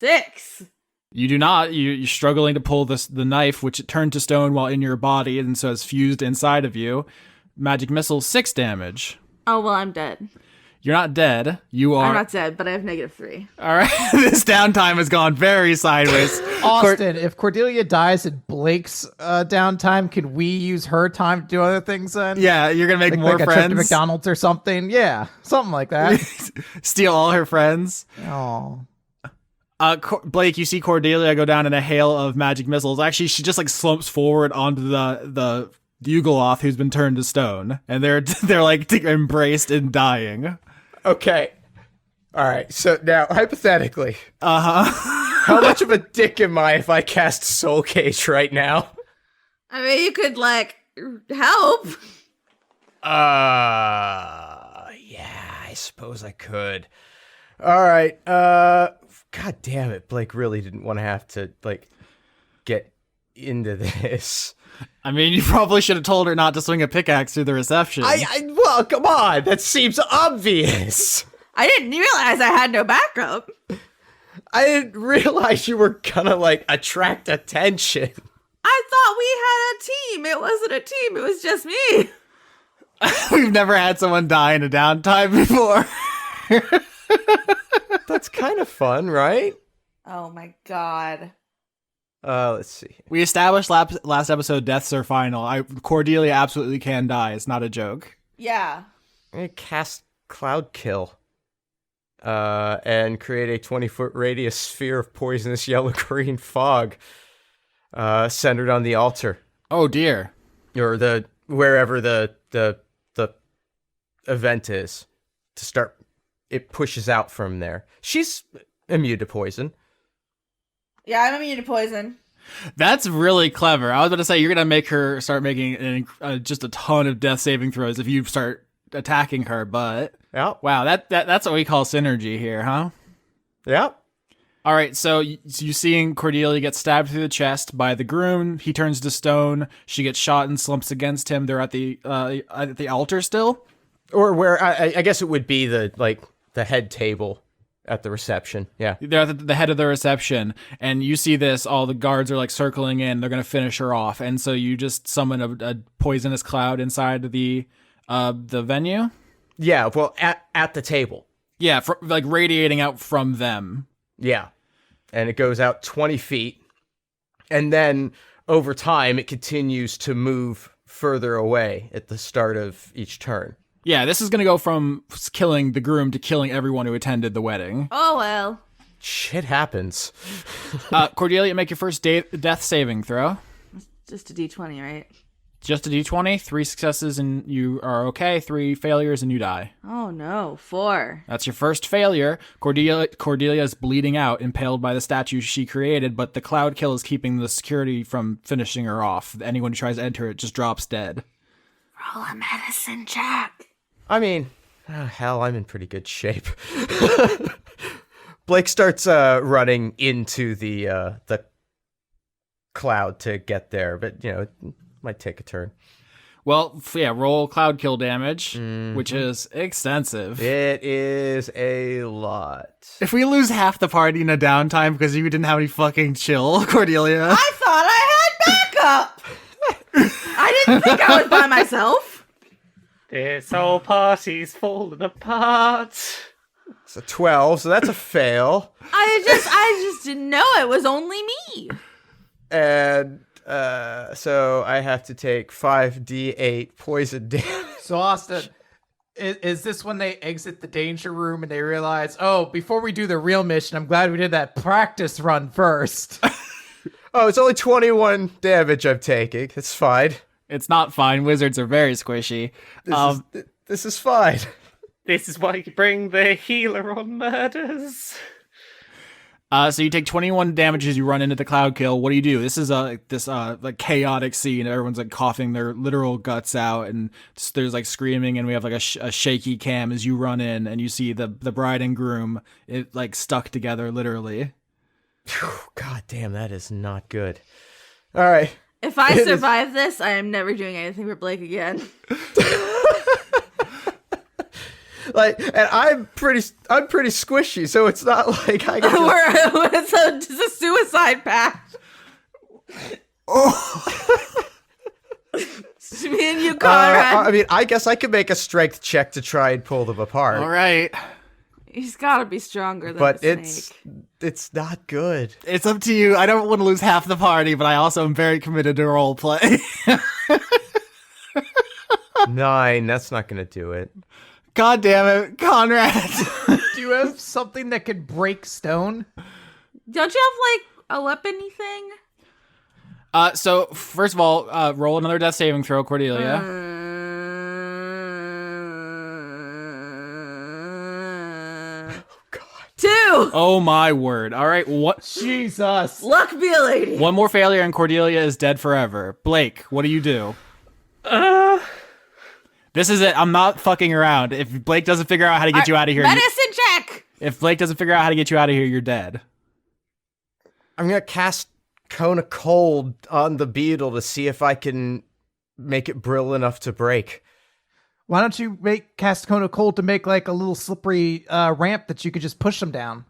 6. You do not. You're struggling to pull the knife, which it turned to stone while in your body, and so it's fused inside of you. Magic missile, 6 damage. Oh, well, I'm dead. You're not dead. You are. I'm not dead, but I have -3. All right. This downtime has gone very sideways. Austin, if Cordelia dies in Blake's downtime, can we use her time to do other things then? Yeah, you're gonna make Like, more a trip friends. to McDonald's or something? Yeah, something like that. Steal all her friends. Oh. Blake, you see Cordelia go down in a hail of magic missiles. Actually, she just like slumps forward onto the Ugoloth who's been turned to stone, and they're like embraced and dying. Okay. All right. So now, hypothetically, how much of a dick am I if I cast Soul Cage right now? I mean, you could, like, help. Yeah, I suppose I could. All right. God damn it. Blake really didn't want to have to, like, get into this. I mean, you probably should have told her not to swing a pickaxe through the reception. Well, come on. That seems obvious. I didn't realize I had no backup. I didn't realize you were gonna, like, attract attention. I thought we had a team. It wasn't a team. It was just me. We've never had someone die in a downtime before. That's kind of fun, right? Oh, my God. Let's see. We established last episode deaths are final. Cordelia absolutely can die. It's not a joke. Yeah. I'm gonna cast Cloud Kill. And create a 20-foot radius sphere of poisonous yellow-green fog centered on the altar. Oh, dear. Or wherever the event is. To start, it pushes out from there. She's immune to poison. Yeah, I'm immune to poison. That's really clever. I was about to say, you're going to make her start making just a ton of death saving throws if you start attacking her, but... Yeah. Wow, that's what we call synergy here, huh? Yeah. All right, so you seeing Cordelia get stabbed through the chest by the groom. He turns to stone. She gets shot and slumps against him. They're at the altar still? Or where, I guess it would be the head table at the reception. Yeah. They're at the head of the reception, and you see this. All the guards are like circling in. They're going to finish her off, and so you just summon a poisonous cloud inside the venue. Yeah, well, at the table. Yeah, like radiating out from them. Yeah. And it goes out 20 feet. And then over time, it continues to move further away at the start of each turn. Yeah, this is going to go from killing the groom to killing everyone who attended the wedding. Oh, well. Shit happens. Cordelia, make your first death saving throw. Just a D20, right? Just a D20, 3 successes and you are okay, 3 failures and you die. Oh, no. 4. That's your first failure. Cordelia is bleeding out, impaled by the statue she created, but the cloud kill is keeping the security from finishing her off. Anyone who tries to enter it just drops dead. Roll a medicine check. I mean, hell, I'm in pretty good shape. Blake starts running into the cloud to get there, but, it might take a turn. Well, yeah, roll cloud kill damage, which is extensive. It is a lot. If we lose half the party in a downtime because you didn't have any fucking chill, Cordelia. I thought I had backup. I didn't think I was by myself. This whole party's falling apart. It's a 12, so that's a fail. I just didn't know it was only me. And so I have to take 5d8 poison damage. So Austin, is this when they exit the danger room and they realize, oh, before we do the real mission, I'm glad we did that practice run first. Oh, it's only 21 damage I'm taking. It's fine. It's not fine. Wizards are very squishy. This is fine. This is why you bring the healer on murders. So you take 21 damage as you run into the cloud kill. What do? This is like chaotic scene. Everyone's like coughing their literal guts out, and there's like screaming, and we have like a shaky cam as you run in, and you see the bride and groom like stuck together literally. God damn, that is not good. All right. If I survive this, I am never doing anything for Blake again. Like, and I'm pretty squishy, so it's not like I can It's a suicide pact. Oh. It's me and you, Conrad. I mean, I guess I could make a strength check to try and pull them apart. All right. He's got to be stronger than But a snake. it's not good. It's up to you. I don't want to lose half the party, but I also am very committed to role play. 9, that's not going to do it. God damn it, Conrad. Do you have something that could break stone? Don't you have, like, a weapony thing? So, first of all, roll another death saving throw, Cordelia. God. 2! Oh my word. All right, what? Jesus. Luck be a lady. One more failure and Cordelia is dead forever. Blake, what do you do? This is it. I'm not fucking around. If Blake doesn't figure out how to get you out of here... Medicine check! If Blake doesn't figure out how to get you out of here, you're dead. I'm gonna cast Cone of Cold on the beetle to see if I can make it brittle enough to break. Why don't you cast Cone of Cold to make like a little slippery ramp that you could just push them down?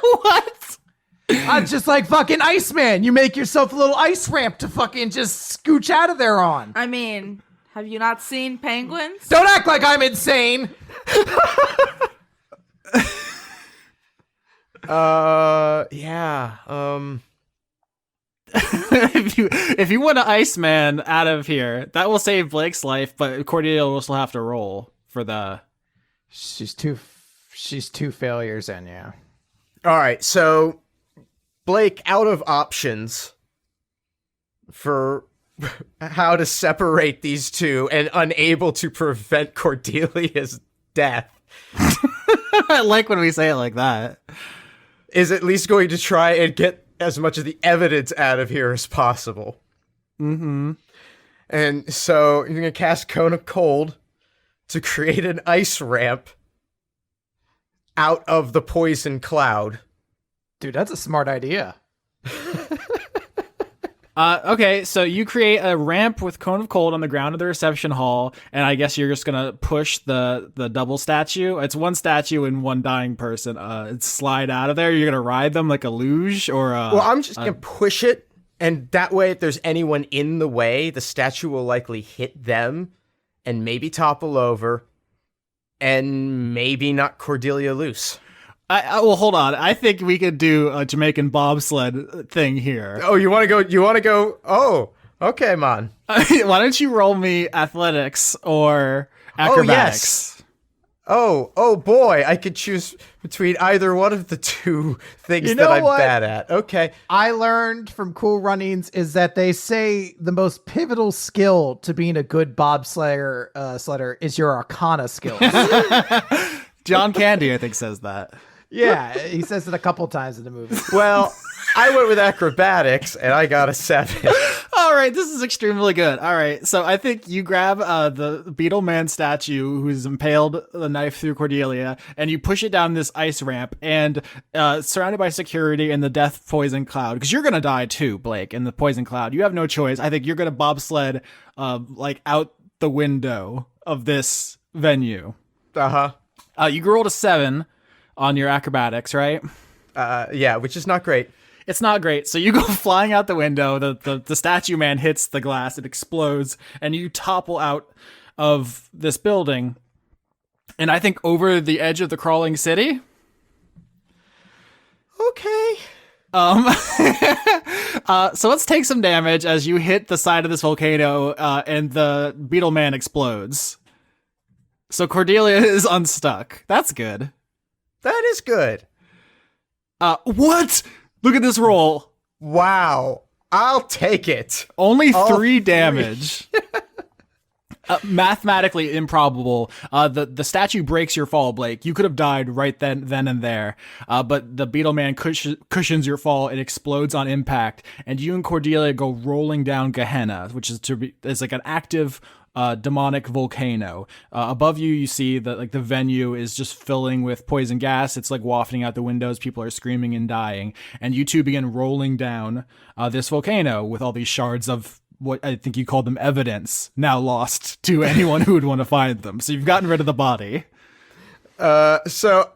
What? Just like fucking Iceman. You make yourself a little ice ramp to fucking just scooch out of there on. I mean, have you not seen penguins? Don't act like I'm insane. Yeah. if you want to Iceman out of here, that will save Blake's life, but Cordelia will still have to roll for the... She's two failures in, yeah. All right, so Blake, out of options for how to separate these two and unable to prevent Cordelia's death, I like when we say it like that. is at least going to try and get as much of the evidence out of here as possible. Mm-hmm. And so you're going to cast Cone of Cold to create an ice ramp out of the poison cloud. Dude, that's a smart idea. Okay, so you create a ramp with Cone of Cold on the ground of the reception hall, and I guess you're just gonna push the double statue. It's one statue and one dying person. Slide out of there. You're gonna ride them like a luge, or well, I'm just gonna push it, and that way, if there's anyone in the way, the statue will likely hit them, and maybe topple over, and maybe knock Cordelia loose. Well, hold on. I think we could do a Jamaican bobsled thing here. Oh, you want to go? You want to go? Oh, okay, man. Why don't you roll me athletics or acrobatics? Oh boy, I could choose between either one of the two things You know that I'm what? bad at. Okay. I learned from Cool Runnings is that they say the most pivotal skill to being a good sledder is your arcana skills. John Candy, I think, says that. Yeah, he says it a couple times in the movie. Well, I went with acrobatics, and I got a 7. All right, this is extremely good. All right, so I think you grab the Beetle Man statue who's impaled the knife through Cordelia, and you push it down this ice ramp, and surrounded by security and the death poison cloud, because you're going to die too, Blake, in the poison cloud. You have no choice. I think you're going to bobsled like out the window of this venue. Uh-huh. You rolled a 7 on your acrobatics, right? Yeah, which is not great. It's not great. So you go flying out the window, the statue man hits the glass, it explodes, and you topple out of this building. And I think over the edge of the crawling city. Okay. So let's take some damage as you hit the side of this volcano, and the Beetle Man explodes. So Cordelia is unstuck. That's good. That is good. What? Look at this roll. Wow. I'll take it. Only All 3 damage. Mathematically improbable. The statue breaks your fall, Blake. You could have died right then and there. But the Beetle Man cushions your fall. It explodes on impact, and you and Cordelia go rolling down Gehenna, which is like an active demonic volcano. Above you, you see that the venue is just filling with poison gas. It's like wafting out the windows. People are screaming and dying, and you two begin rolling down this volcano with all these shards of what I think you called them evidence, now lost to anyone who would want to find them. So you've gotten rid of the body. So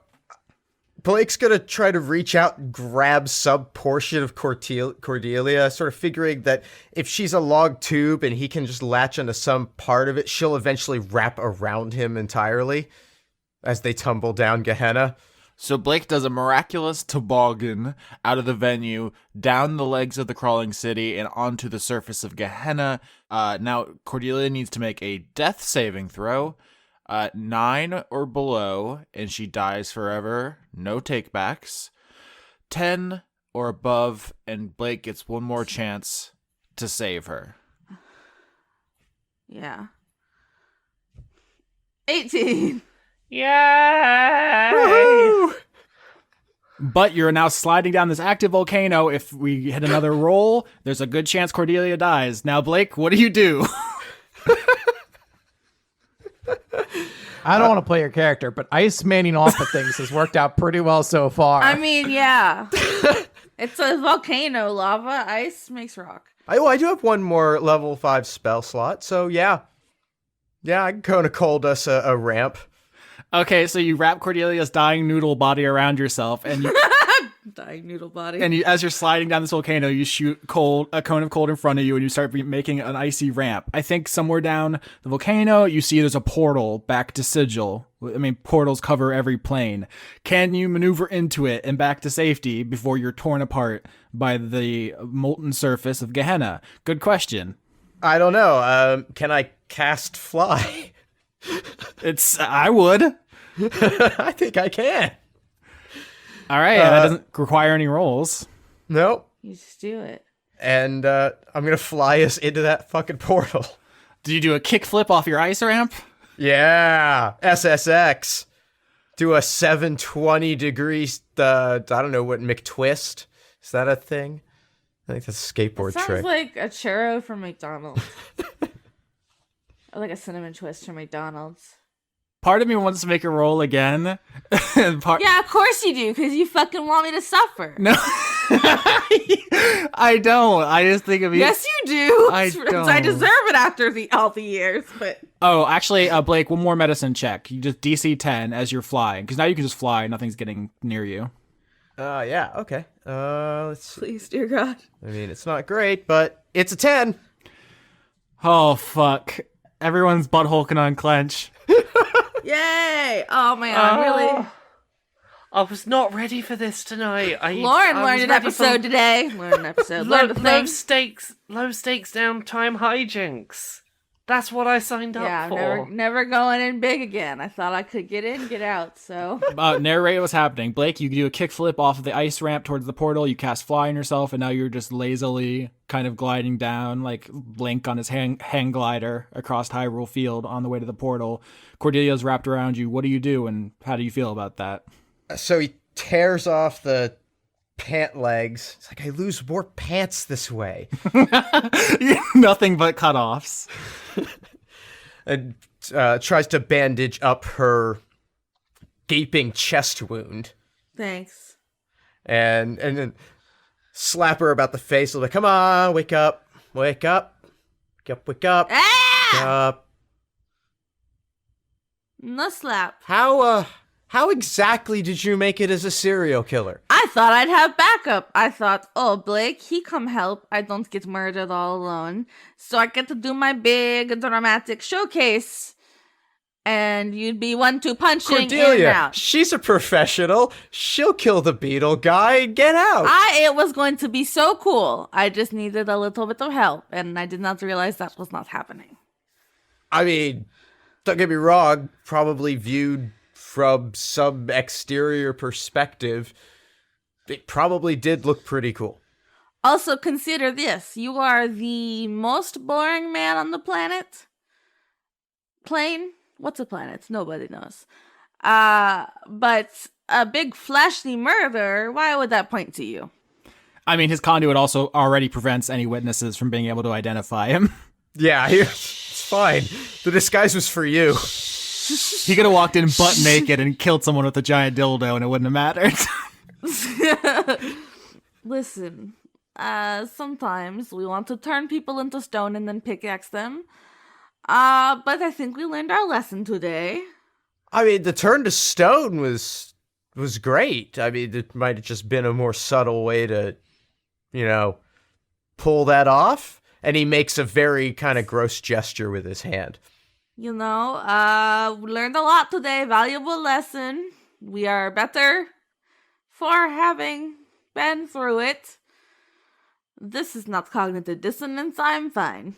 Blake's gonna try to reach out and grab some portion of Cordelia, sort of figuring that if she's a log tube and he can just latch onto some part of it, she'll eventually wrap around him entirely as they tumble down Gehenna. So Blake does a miraculous toboggan out of the venue, down the legs of the crawling city, and onto the surface of Gehenna. Now, Cordelia needs to make a death saving throw. 9 or below, and she dies forever. No takebacks. 10 or above, and Blake gets one more chance to save her. Yeah. 18. Yay! Woo! But you're now sliding down this active volcano. If we hit another roll, there's a good chance Cordelia dies. Now, Blake, what do you do? I don't want to play your character, but ice manning off of things has worked out pretty well so far. I mean, yeah. It's a volcano. Lava, ice makes rock. I do have one more level 5 spell slot, so yeah. Yeah, I can kind of cold us a ramp. Okay, so you wrap Cordelia's dying noodle body around yourself, and you, Dying noodle body. and as you're sliding down this volcano, you shoot a cone of cold in front of you, and you start making an icy ramp. I think somewhere down the volcano, you see there's a portal back to Sigil. I mean, portals cover every plane. Can you maneuver into it and back to safety before you're torn apart by the molten surface of Gehenna? Good question. I don't know. Can I cast fly? I would. I think I can. All right, that doesn't require any rolls. Nope. You just do it. And I'm going to fly us into that fucking portal. Do you do a kickflip off your ice ramp? Yeah. SSX. Do a 720 degrees, I don't know what, McTwist? Is that a thing? I think that's a skateboard Sounds trick. like a churro from McDonald's. Or like a cinnamon twist from McDonald's. Part of me wants to make a roll again. And Yeah, of course you do, because you fucking want me to suffer. No. I don't. I just think of you. Yes, you do. I don't. I deserve it after all the years, but... Oh, actually, Blake, one more medicine check. You just DC 10 as you're flying, because now you can just fly. Nothing's getting near you. Yeah, okay. Let's see. Please, dear God. I mean, it's not great, but it's a 10. Oh, fuck. Everyone's butthole can unclench. Yay! Oh, man, really... I was not ready for this tonight. Lauren I learned was an ready episode today. Learned an episode. Learned a thing. low stakes downtime hijinks. That's what I signed up Yeah, for. never going in big again. I thought I could get in, get out, so... Narrate what's happening. Blake, you do a kickflip off of the ice ramp towards the portal. You cast fly on yourself, and now you're just lazily kind of gliding down, like Link on his hang glider across Hyrule Field on the way to the portal. Cordelia's wrapped around you. What do you do, and how do you feel about that? So he tears off the pant legs. It's like, I lose more pants this way. Nothing but cutoffs. And tries to bandage up her gaping chest wound. Thanks. And then slap her about the face. Like, come on, wake up. Wake up. Wake up, wake up. Ah! Wake up. No slap. How exactly did you make it as a serial killer? I thought I'd have backup. I thought, oh, Blake, he come help. I don't get murdered all alone. So I get to do my big dramatic showcase. And you'd be 1-2 punching in and Cordelia, out. she's a professional. She'll kill the Beetle guy and get out. It was going to be so cool. I just needed a little bit of help. And I did not realize that was not happening. I mean, don't get me wrong, probably viewed from some exterior perspective, it probably did look pretty cool. Also, consider this. You are the most boring man on the planet. plane? What's a planet? Nobody knows. But a big flashy murder, why would that point to you? I mean, his conduit also already prevents any witnesses from being able to identify him. Yeah, it's fine. The disguise was for you. He could have walked in butt naked and killed someone with a giant dildo and it wouldn't have mattered. Listen, sometimes we want to turn people into stone and then pickaxe them. But I think we learned our lesson today. I mean, the turn to stone was great. I mean, it might have just been a more subtle way to, pull that off. And he makes a very kind of gross gesture with his hand. We learned a lot today. Valuable lesson. We are better for having been through it. This is not cognitive dissonance. I'm fine.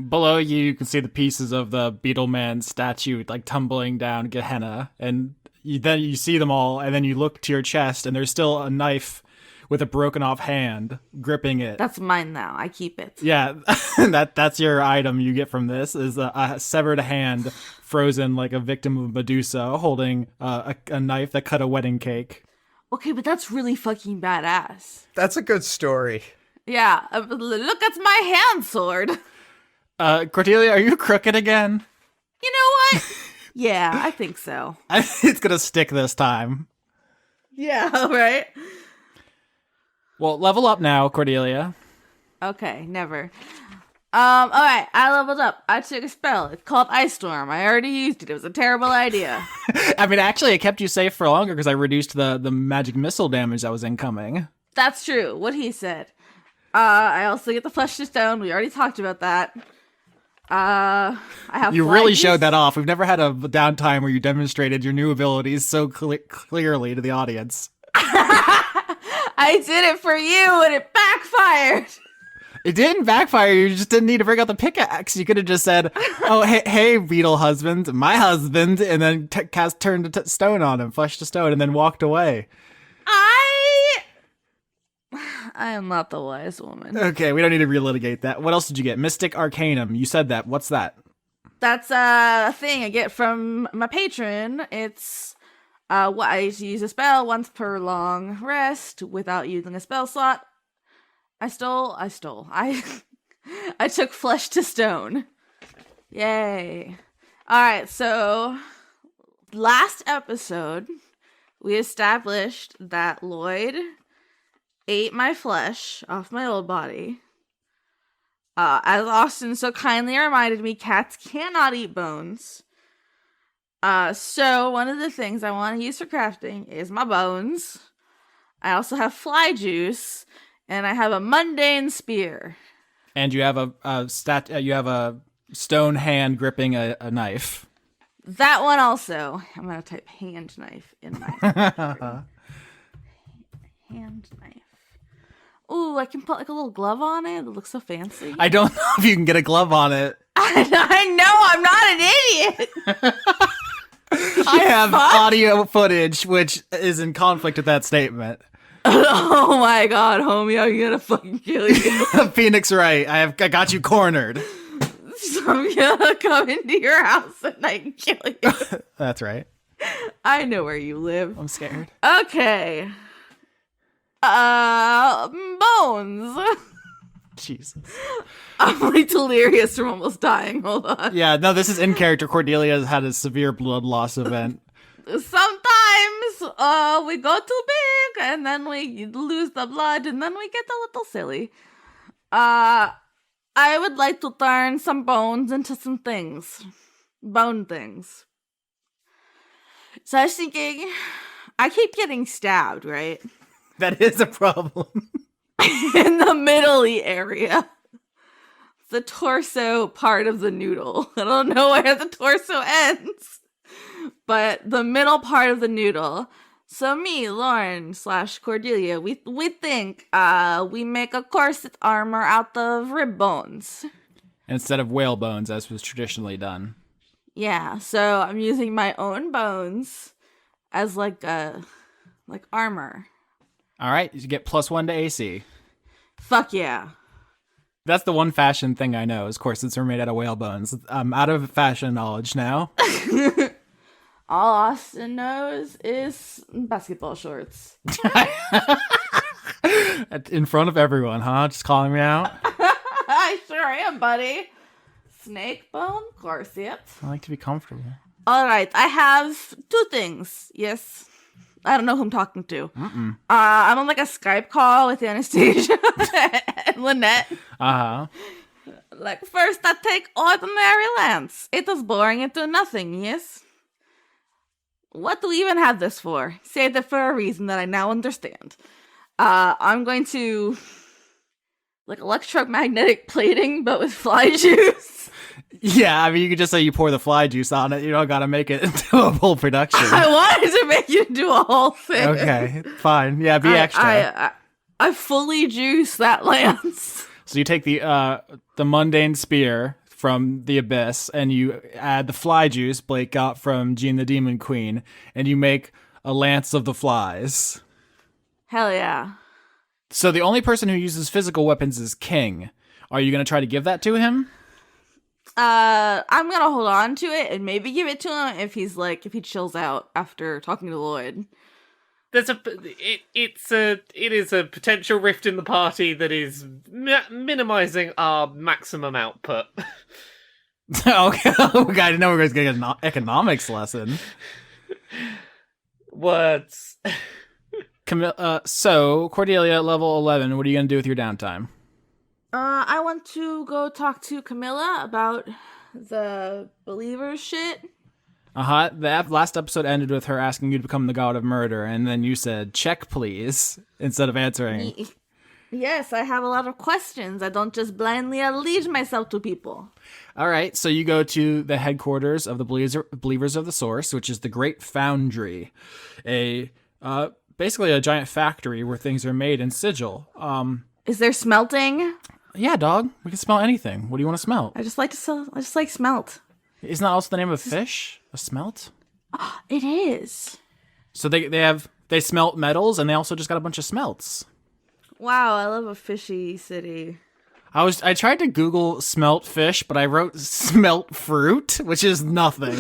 Below you, you can see the pieces of the Beetle Man statue like tumbling down Gehenna, and then you see them all, and then you look to your chest, and there's still a knife with a broken off hand gripping it. That's mine now. I keep it. Yeah, that's your item you get from this, is a severed hand frozen like a victim of Medusa holding a knife that cut a wedding cake. Okay, but that's really fucking badass. That's a good story. Yeah, look, that's my hand sword. Cordelia, are you crooked again? You know what? Yeah, I think so. It's gonna stick this time. Yeah, right? Well, level up now, Cordelia. Okay, never. Alright, I leveled up. I took a spell. It's called Ice Storm. I already used it. It was a terrible idea. I mean, actually, it kept you safe for longer because I reduced the magic missile damage that was incoming. That's true. What he said. I also get the Flesh to Stone. We already talked about that. I have. You really showed that off. We've never had a downtime where you demonstrated your new abilities so clearly to the audience. I did it for you, and it backfired. It didn't backfire. You just didn't need to bring out the pickaxe. You could have just said, "Oh, hey, Beetle husband, my husband," and then turned to stone on him, flesh to stone, and then walked away. I am not the wise woman. Okay, we don't need to relitigate that. What else did you get? Mystic Arcanum. You said that. What's that? That's a thing I get from my patron. It's what I use a spell once per long rest without using a spell slot. I stole. I took flesh to stone. Yay. Alright, so last episode we established that Lloyd ate my flesh off my old body. As Austin so kindly reminded me, cats cannot eat bones. So one of the things I want to use for crafting is my bones. I also have fly juice, and I have a mundane spear. And you have you have a stone hand gripping a knife. That one also. I'm gonna type hand knife in my hand knife. Ooh, I can put like a little glove on it. It looks so fancy. I don't know if you can get a glove on it. I know, I'm not an idiot. I have audio footage which is in conflict with that statement. Oh my god, homie, I'm gonna fucking kill you. Phoenix Wright, I got you cornered. So I'm gonna come into your house at night and kill you. That's right. I know where you live. I'm scared. Okay. Bones. Jesus. I'm like delirious from almost dying. Hold on. Yeah, no, this is in character. Cordelia has had a severe blood loss event. Sometimes we go too big and then we lose the blood and then we get a little silly. I would like to turn some bones into some things. Bone things. So I was thinking, I keep getting stabbed, right? That is a problem. In the middle-y area. The torso part of the noodle. I don't know where the torso ends. But the middle part of the noodle. So me, Lauren / Cordelia, we think we make a corset armor out of rib bones. Instead of whale bones, as was traditionally done. Yeah, so I'm using my own bones as like armor. All right, you get +1 to AC. Fuck yeah. That's the one fashion thing I know. Is corsets are made out of whale bones. I'm out of fashion knowledge now. All Austin knows is basketball shorts. In front of everyone, huh? Just calling me out. I sure am, buddy. Snake bone corset. I like to be comfortable. All right, I have two things. Yes. I don't know who I'm talking to. I'm on like a Skype call with Anastasia and Lynette. Uh-huh. Like, first I take ordinary lance. It is boring into nothing, yes? What do we even have this for? Saved it for a reason that I now understand. I'm going to like electromagnetic plating, but with fly juice. Yeah, I mean, you could just say you pour the fly juice on it. You don't got to make it into a whole production. I wanted to make you do a whole thing. Okay, fine. Yeah, be extra. I fully juice that lance. So you take the mundane spear from the abyss, and you add the fly juice Blake got from Jean the Demon Queen, and you make a lance of the flies. Hell yeah. So the only person who uses physical weapons is King. Are you going to try to give that to him? I'm gonna hold on to it and maybe give it to him if he chills out after talking to Lloyd. It is a potential rift in the party that is minimizing our maximum output. Okay, I didn't know we were going to get an economics lesson. Words. So Cordelia, level 11. What are you going to do with your downtime? I want to go talk to Camilla about the believers shit. The last episode ended with her asking you to become the god of murder, and then you said, check, please, instead of answering. Yes, I have a lot of questions. I don't just blindly allege myself to people. All right, so you go to the headquarters of the Believers of the Source, which is the Great Foundry, basically a giant factory where things are made in sigil. Is there smelting? Yeah, dog. We can smell anything. What do you want to smelt? I just like smelt. Isn't that also the name of fish? A smelt? It is. So they smelt metals, and they also just got a bunch of smelts. Wow, I love a fishy city. I tried to Google smelt fish, but I wrote smelt fruit, which is nothing.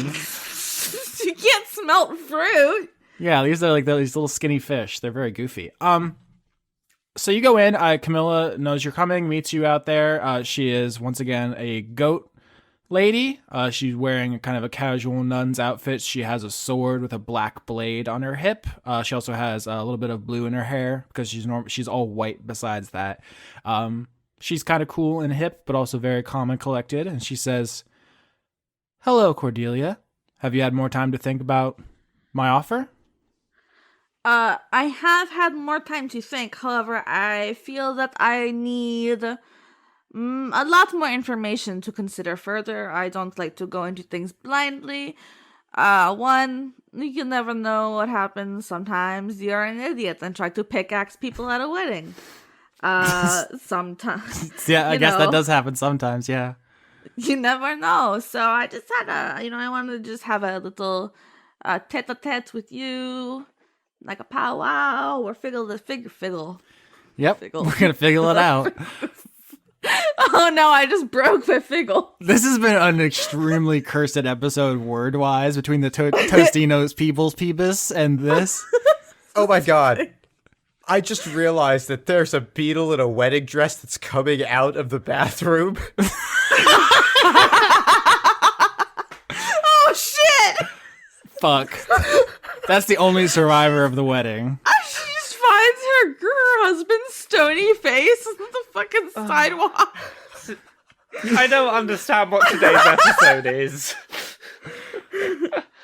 You can't smelt fruit. Yeah, these are like these little skinny fish. They're very goofy. So you go in. Camilla knows you're coming, meets you out there. She is once again a goat lady. She's wearing kind of a casual nun's outfit. She has a sword with a black blade on her hip. She also has a little bit of blue in her hair because she's all white besides that. She's kind of cool and hip, but also very calm and collected. And she says, "Hello, Cordelia. Have you had more time to think about my offer?" I have had more time to think. However, I feel that I need a lot more information to consider further. I don't like to go into things blindly. One, you can never know what happens. Sometimes you're an idiot and try to pickaxe people at a wedding. Sometimes. Yeah, I guess that does happen sometimes, yeah. You never know. So I just had I wanted to just have a little tete-a-tete with you. Like a powwow or figgle. Yep, Figgle. we're going to figgle it out. Oh no, I just broke my figgle. This has been an extremely cursed episode word-wise between the Tostinos People's Peebus and this. Oh my god. I just realized that there's a beetle in a wedding dress that's coming out of the bathroom. Oh shit! Fuck. That's the only survivor of the wedding. She just finds her husband's stony face on the fucking sidewalk. I don't understand what today's episode is.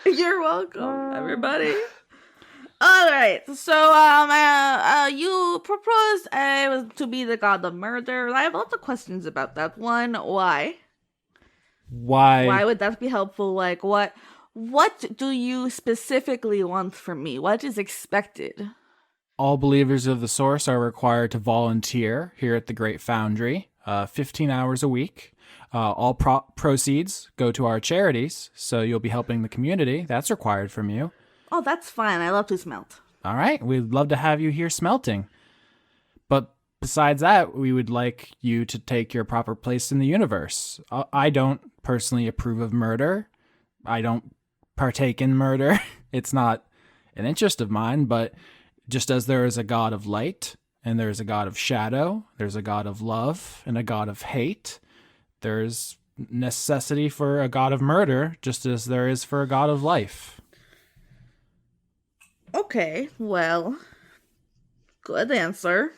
You're welcome, everybody. All right, so you proposed I was to be the god of murder. I have lots of questions about that. One, why? Why would that be helpful? Like, what do you specifically want from me? What is expected? All believers of the Source are required to volunteer here at the Great Foundry, 15 hours a week. All proceeds go to our charities, so you'll be helping the community. That's required from you. Oh, that's fine. I love to smelt. All right, we'd love to have you here smelting. But besides that, we would like you to take your proper place in the universe. I don't personally approve of murder. I don't partake in murder. It's not an interest of mine, but just as there is a God of light, and there's a God of shadow, there's a God of love, and a God of hate, there's necessity for a God of murder, just as there is for a God of life. Okay, well, good answer.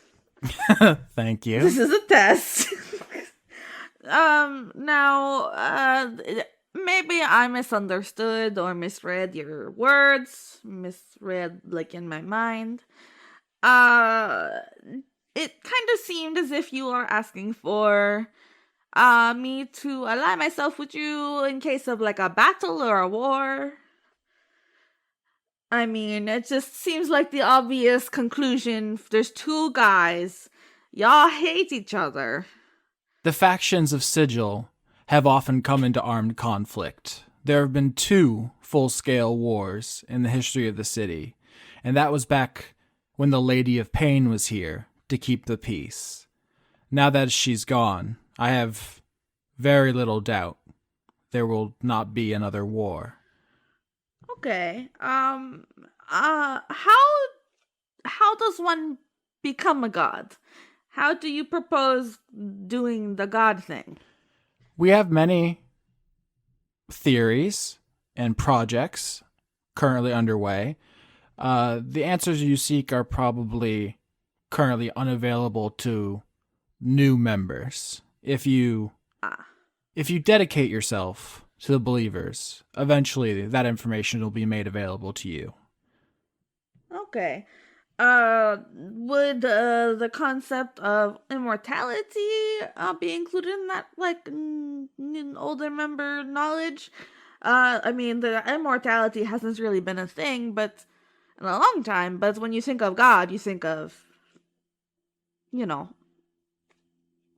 Thank you. This is a test. Now, maybe I misunderstood or misread your words, misread, like, in my mind. It kind of seemed as if you are asking for me to ally myself with you in case of, like, a battle or a war. I mean, it just seems like the obvious conclusion. There's two guys. Y'all hate each other. The factions of Sigil have often come into armed conflict. There have been 2 full-scale wars in the history of the city, and that was back when the Lady of Pain was here to keep the peace. Now that she's gone, I have very little doubt there will not be another war. Okay. How does one become a god? How do you propose doing the god thing? We have many theories and projects currently underway. The answers you seek are probably currently unavailable to new members. If you dedicate yourself to the believers, eventually that information will be made available to you. Okay. Would the concept of immortality be included in that, like, older member knowledge? I mean, the immortality hasn't really been a thing, but in a long time. But when you think of God, you think of,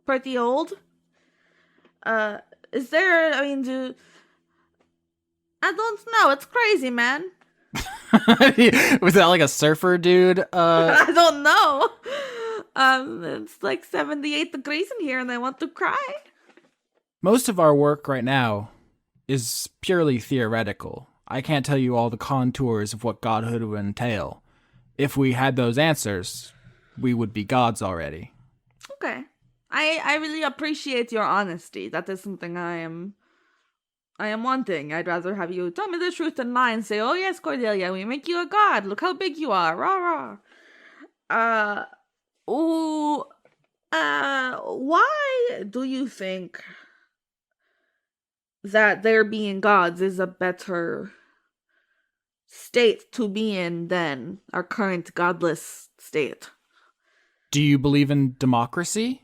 pretty old. Is there? I mean, I don't know. It's crazy, man. Was that like a surfer dude? I don't know. It's like 78 degrees in here and I want to cry. Most of our work right now is purely theoretical. I can't tell you all the contours of what godhood would entail. If we had those answers, we would be gods already. Okay. I really appreciate your honesty. That is something I am wanting. I'd rather have you tell me the truth than lie and say, "Oh yes, Cordelia, we make you a god. Look how big you are." Rah rah. Why do you think that there being gods is a better state to be in than our current godless state? Do you believe in democracy?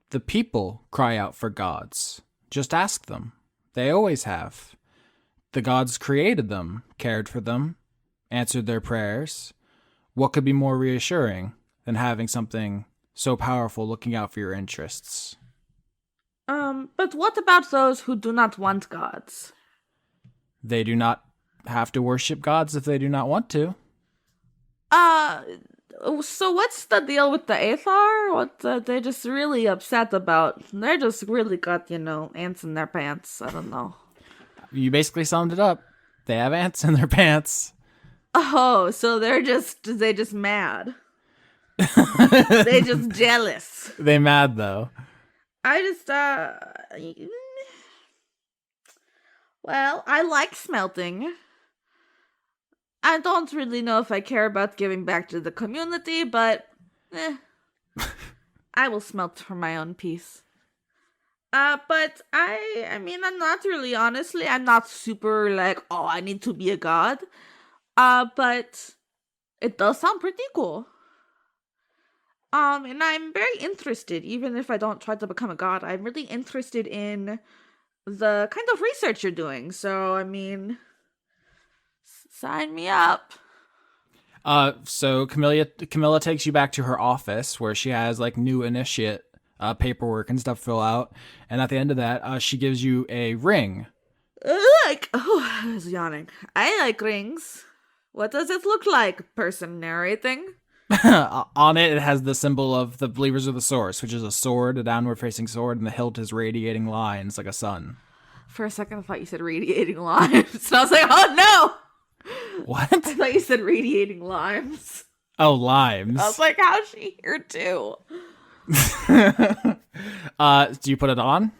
The people cry out for gods. Just ask them. They always have. The gods created them, cared for them, answered their prayers. What could be more reassuring than having something so powerful looking out for your interests? But what about those who do not want gods? They do not have to worship gods if they do not want to. So what's the deal with the Aethar? What they're just really upset about? They're just really got, ants in their pants. I don't know. You basically summed it up. They have ants in their pants. Oh, so they just mad. They just jealous. They mad though. I just well, I like smelting. I don't really know if I care about giving back to the community, but I will smelt for my own peace. But I mean, I'm not really, honestly, I'm not super like, oh, I need to be a god. But it does sound pretty cool. And I'm very interested, even if I don't try to become a god, I'm really interested in the kind of research you're doing. So, I mean, sign me up. So Camilla takes you back to her office where she has like new initiate paperwork and stuff to fill out. And at the end of that, she gives you a ring. I was yawning. I like rings. What does it look like, person narrating? On it, it has the symbol of the Believers of the Source, which is a sword, a downward-facing sword, and the hilt is radiating lines like a sun. For a second, I thought you said radiating limes. And I was like, oh no! What? I thought you said radiating limes. Oh, limes. I was like, how's she here too? Do you put it on?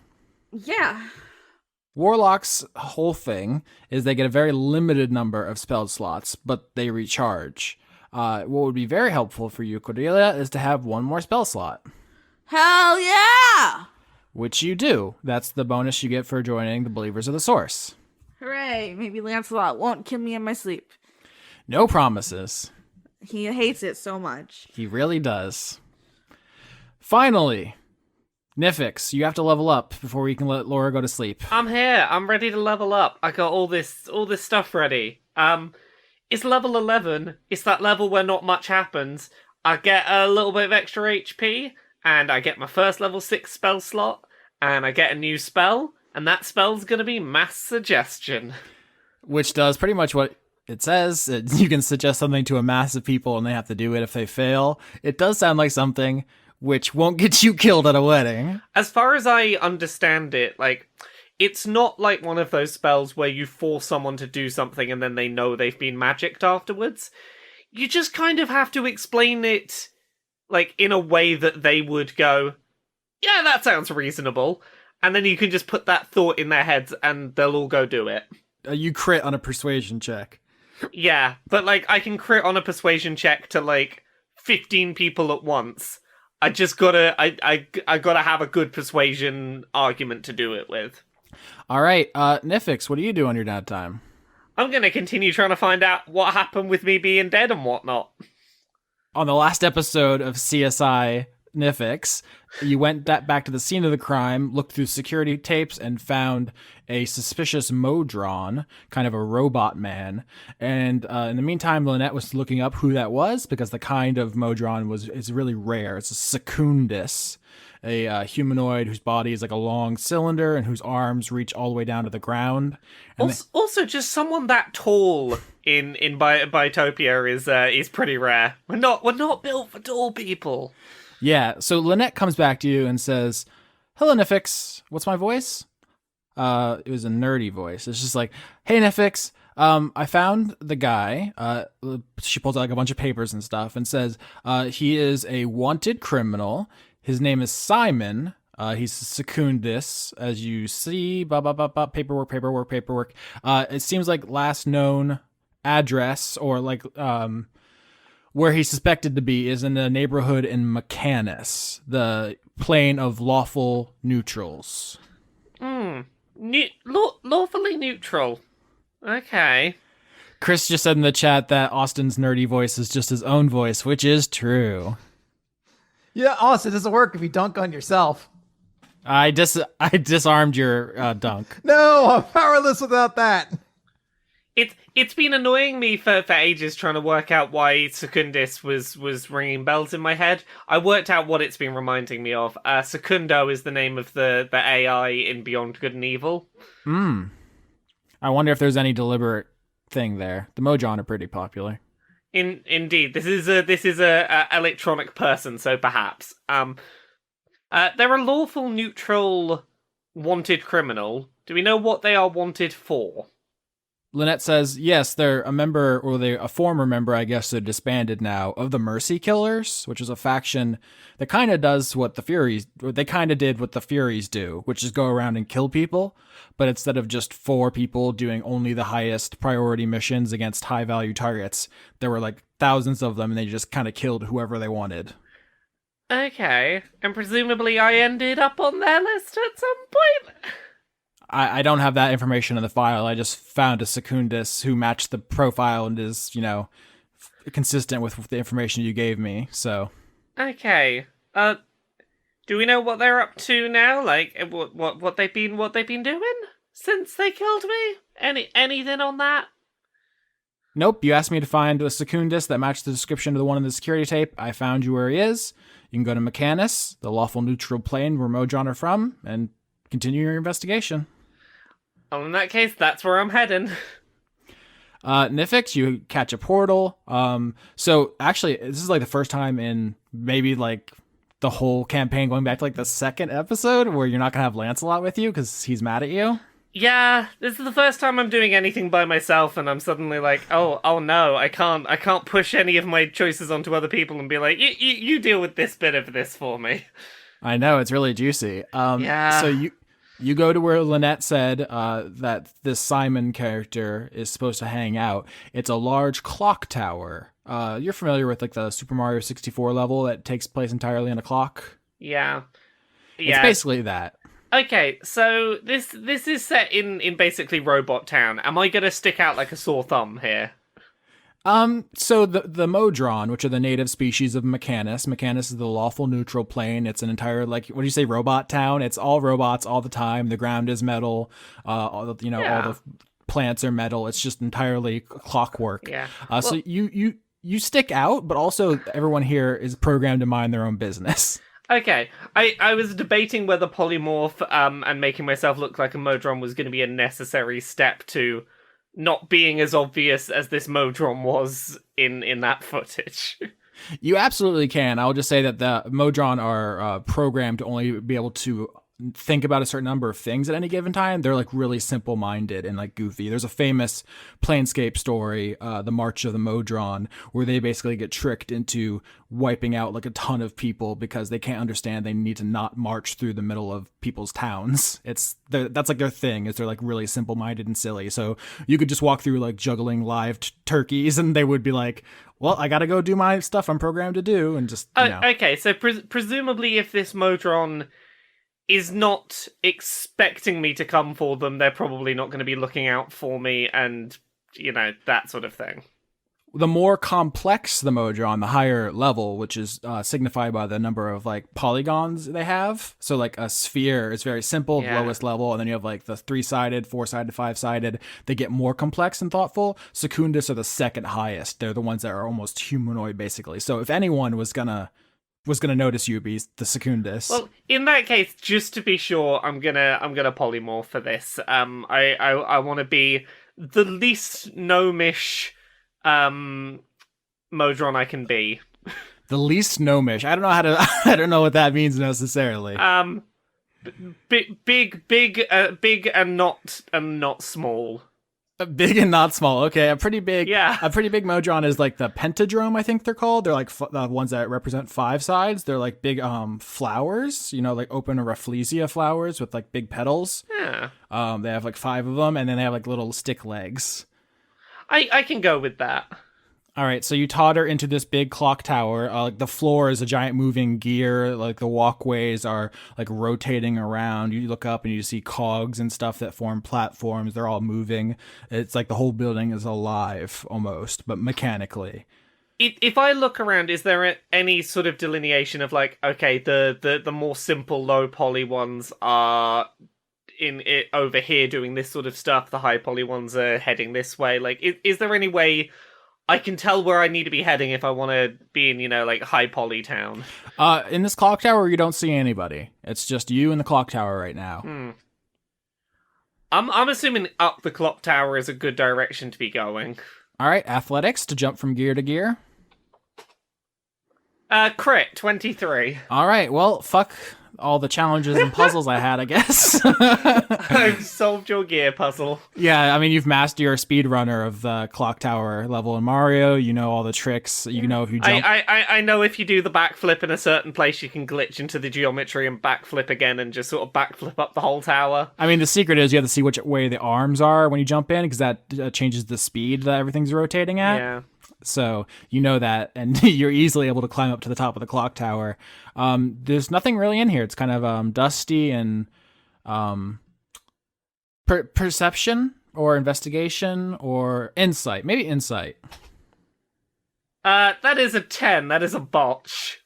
Yeah. Warlock's whole thing is they get a very limited number of spell slots, but they recharge. What would be very helpful for you, Cordelia, is to have one more spell slot. Hell yeah! Which you do. That's the bonus you get for joining the Believers of the Source. Hooray! Maybe Lancelot won't kill me in my sleep. No promises. He hates it so much. He really does. Finally, Nifyx, you have to level up before we can let Laura go to sleep. I'm here. I'm ready to level up. I got all this stuff ready. It's level 11. It's that level where not much happens. I get a little bit of extra HP, and I get my first level 6 spell slot, and I get a new spell, and that spell's gonna be Mass Suggestion. Which does pretty much what it says. You can suggest something to a mass of people, and they have to do it if they fail. It does sound like something which won't get you killed at a wedding. As far as I understand it, like, it's not like one of those spells where you force someone to do something and then they know they've been magicked afterwards. You just kind of have to explain it, like, in a way that they would go, yeah, that sounds reasonable. And then you can just put that thought in their heads and they'll all go do it. You crit on a persuasion check. Yeah, but, like, I can crit on a persuasion check to, like, 15 people at once. I just gotta, I gotta have a good persuasion argument to do it with. All right, Nifyx, what do you do on your downtime? I'm gonna continue trying to find out what happened with me being dead and whatnot. On the last episode of CSI Nifyx, you went back to the scene of the crime, looked through security tapes, and found a suspicious Modron, kind of a robot man. And in the meantime, Lynette was looking up who that was, because the kind of Modron is really rare. It's a Secundus, a humanoid whose body is like a long cylinder and whose arms reach all the way down to the ground. And Also, just someone that tall in Biotopia is pretty rare. We're not built for tall people. yeah, so Lynette comes back to you and says, "Hello, Nifyx. What's my voice?" It was a nerdy voice. It's just like, "Hey, Nifyx. I found the guy." She pulls out like a bunch of papers and stuff and says, he is a wanted criminal. His name is Simon. He's Secundus, as you see. Paperwork. It seems like last known address or like where he's suspected to be is in a neighborhood in Mechanus, the plane of lawful neutrals. Lawfully neutral. Okay. Chris just said in the chat that Austin's nerdy voice is just his own voice, which is true. Yeah, Austin, it doesn't work if you dunk on yourself. I disarmed your dunk. No, I'm powerless without that. It's been annoying me for ages trying to work out why Secundus was ringing bells in my head. I worked out what it's been reminding me of. Secundo is the name of the AI in Beyond Good and Evil. I wonder if there's any deliberate thing there. The Mojang are pretty popular. Indeed, this is a electronic person, so perhaps. They're a lawful neutral wanted criminal. Do we know what they are wanted for? Lynette says, yes, they're a member, or they're a former member, I guess they're disbanded now, of the Mercy Killers, which is a faction that kind of does what the Furies, they kind of did what the Furies do, which is go around and kill people, but instead of just 4 people doing only the highest priority missions against high value targets, there were like thousands of them, and they just kind of killed whoever they wanted. Okay, and presumably I ended up on their list at some point? I don't have that information in the file. I just found a Secundus who matched the profile and is, consistent with the information you gave me, so. Okay. Do we know what they're up to now? Like, what they've been doing since they killed me? Anything on that? Nope, you asked me to find a Secundus that matched the description of the one in the security tape. I found you where he is. You can go to Mechanus, the lawful neutral plane where Mojang are from, and continue your investigation. Well, in that case, that's where I'm heading. Nifyx, you catch a portal. So actually, this is like the first time in maybe like the whole campaign going back to like the second episode where you're not gonna have Lancelot with you because he's mad at you. Yeah, this is the first time I'm doing anything by myself, and I'm suddenly like, oh no, I can't push any of my choices onto other people and be like, you deal with this bit of this for me. I know, it's really juicy. Yeah. So you go to where Lynette said that this Simon character is supposed to hang out. It's a large clock tower. You're familiar with like the Super Mario 64 level that takes place entirely in a clock? Yeah. It's basically that. Okay, so this is set in basically Robot Town. Am I gonna stick out like a sore thumb here? So the Modron, which are the native species of Mechanus. Mechanus is the lawful neutral plane. It's an entire, like, what do you say, robot town? It's all robots all the time. The ground is metal. All the plants are metal. It's just entirely clockwork. Yeah. So you stick out, but also everyone here is programmed to mind their own business. Okay, I was debating whether polymorph and making myself look like a Modron was going to be a necessary step to not being as obvious as this Modron was in that footage. You absolutely can. I'll just say that the Modron are programmed to only be able to think about a certain number of things at any given time. They're like really simple-minded and like goofy. There's a famous Planescape story, The March of the Modron, where they basically get tricked into wiping out like a ton of people because they can't understand they need to not march through the middle of people's towns. That's like their thing, is they're like really simple-minded and silly. So you could just walk through like juggling live turkeys and they would be like, well, I gotta go do my stuff I'm programmed to do, and just, you know. Okay, so presumably if this Modron is not expecting me to come for them, they're probably not going to be looking out for me and, that sort of thing. The more complex the Modron, the higher level, which is signified by the number of like polygons they have. So like a sphere is very simple, Yeah. lowest level, and then you have like the 3-sided, 4-sided, 5-sided. They get more complex and thoughtful. Secundus are the second highest. They're the ones that are almost humanoid, basically. So if anyone was gonna notice you, be the Secundus. Well, in that case, just to be sure, I'm gonna polymorph for this. I want to be the least gnomish Modron I can be. The least gnomish. I don't know how to. I don't know what that means necessarily. Big and not small. Big and not small. Okay, a pretty big Modron is like the pentadrome, I think they're called. They're like the ones that represent 5 sides. They're like big flowers, like open rafflesia flowers with like big petals. Yeah. They have like 5 of them, and then they have like little stick legs. I can go with that. All right, so you totter into this big clock tower. Like the floor is a giant moving gear. Like the walkways are like rotating around. You look up and you see cogs and stuff that form platforms. They're all moving. It's like the whole building is alive almost, but mechanically. If I look around, is there any sort of delineation of like, okay, the more simple low poly ones are in it over here doing this sort of stuff. The high poly ones are heading this way. Like, is there any way I can tell where I need to be heading if I want to be in, like high poly town? In this clock tower, you don't see anybody. It's just you and the clock tower right now. I'm assuming up the clock tower is a good direction to be going. All right, athletics to jump from gear to gear. Crit 23. All right, well, fuck all the challenges and puzzles I had, I guess. I've solved your gear puzzle. Yeah, I mean, you've mastered your speedrunner of the clock tower level in Mario. You know all the tricks. You know if you jump. I know if you do the backflip in a certain place, you can glitch into the geometry and backflip again and just sort of backflip up the whole tower. I mean, the secret is you have to see which way the arms are when you jump in, because that changes the speed that everything's rotating at. Yeah. So you know that, and you're easily able to climb up to the top of the clock tower. There's nothing really in here. It's kind of dusty and perception or investigation or insight. Maybe insight. That is a 10. That is a botch.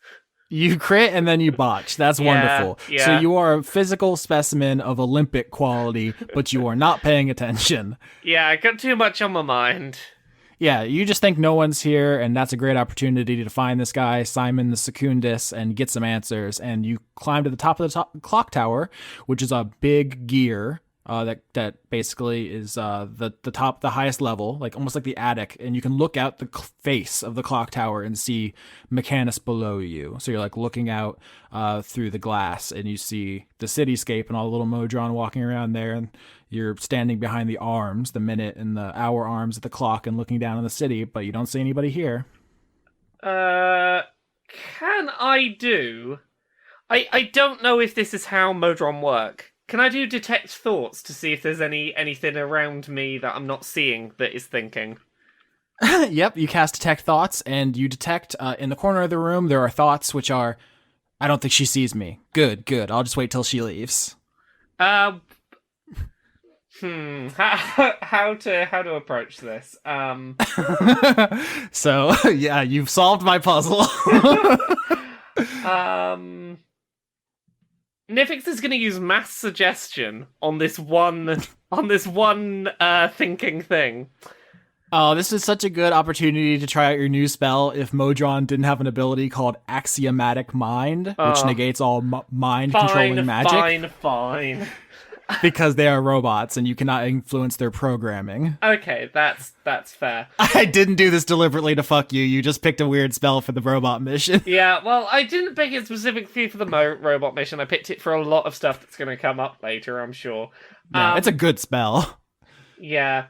You crit and then you botch. That's wonderful. Yeah. So you are a physical specimen of Olympic quality, but you are not paying attention. Yeah, I got too much on my mind. Yeah, you just think no one's here, and that's a great opportunity to find this guy, Simon the Secundus, and get some answers. And you climb to the top of the clock tower, which is a big gear that basically is the top, the highest level, like almost like the attic, and you can look out the face of the clock tower and see Mechanus below you. So you're like looking out through the glass, and you see the cityscape and all the little Modron walking around there, and you're standing behind the arms, the minute and the hour arms of the clock, and looking down on the city, but you don't see anybody here. Can I do? I don't know if this is how Modron work. Can I do detect thoughts to see if there's anything around me that I'm not seeing that is thinking? Yep, you cast detect thoughts, and you detect in the corner of the room there are thoughts which are, I don't think she sees me. Good. I'll just wait till she leaves. How to approach this? So yeah, you've solved my puzzle. Nifyx is going to use mass suggestion on this one thinking thing. Oh, this is such a good opportunity to try out your new spell if Modron didn't have an ability called Axiomatic Mind, which negates all mind-controlling magic. Fine. Because they are robots and you cannot influence their programming. Okay, that's fair. I didn't do this deliberately to fuck you. You just picked a weird spell for the robot mission. Yeah, well, I didn't pick it specifically for the robot mission. I picked it for a lot of stuff that's going to come up later, I'm sure. Yeah, it's a good spell. Yeah.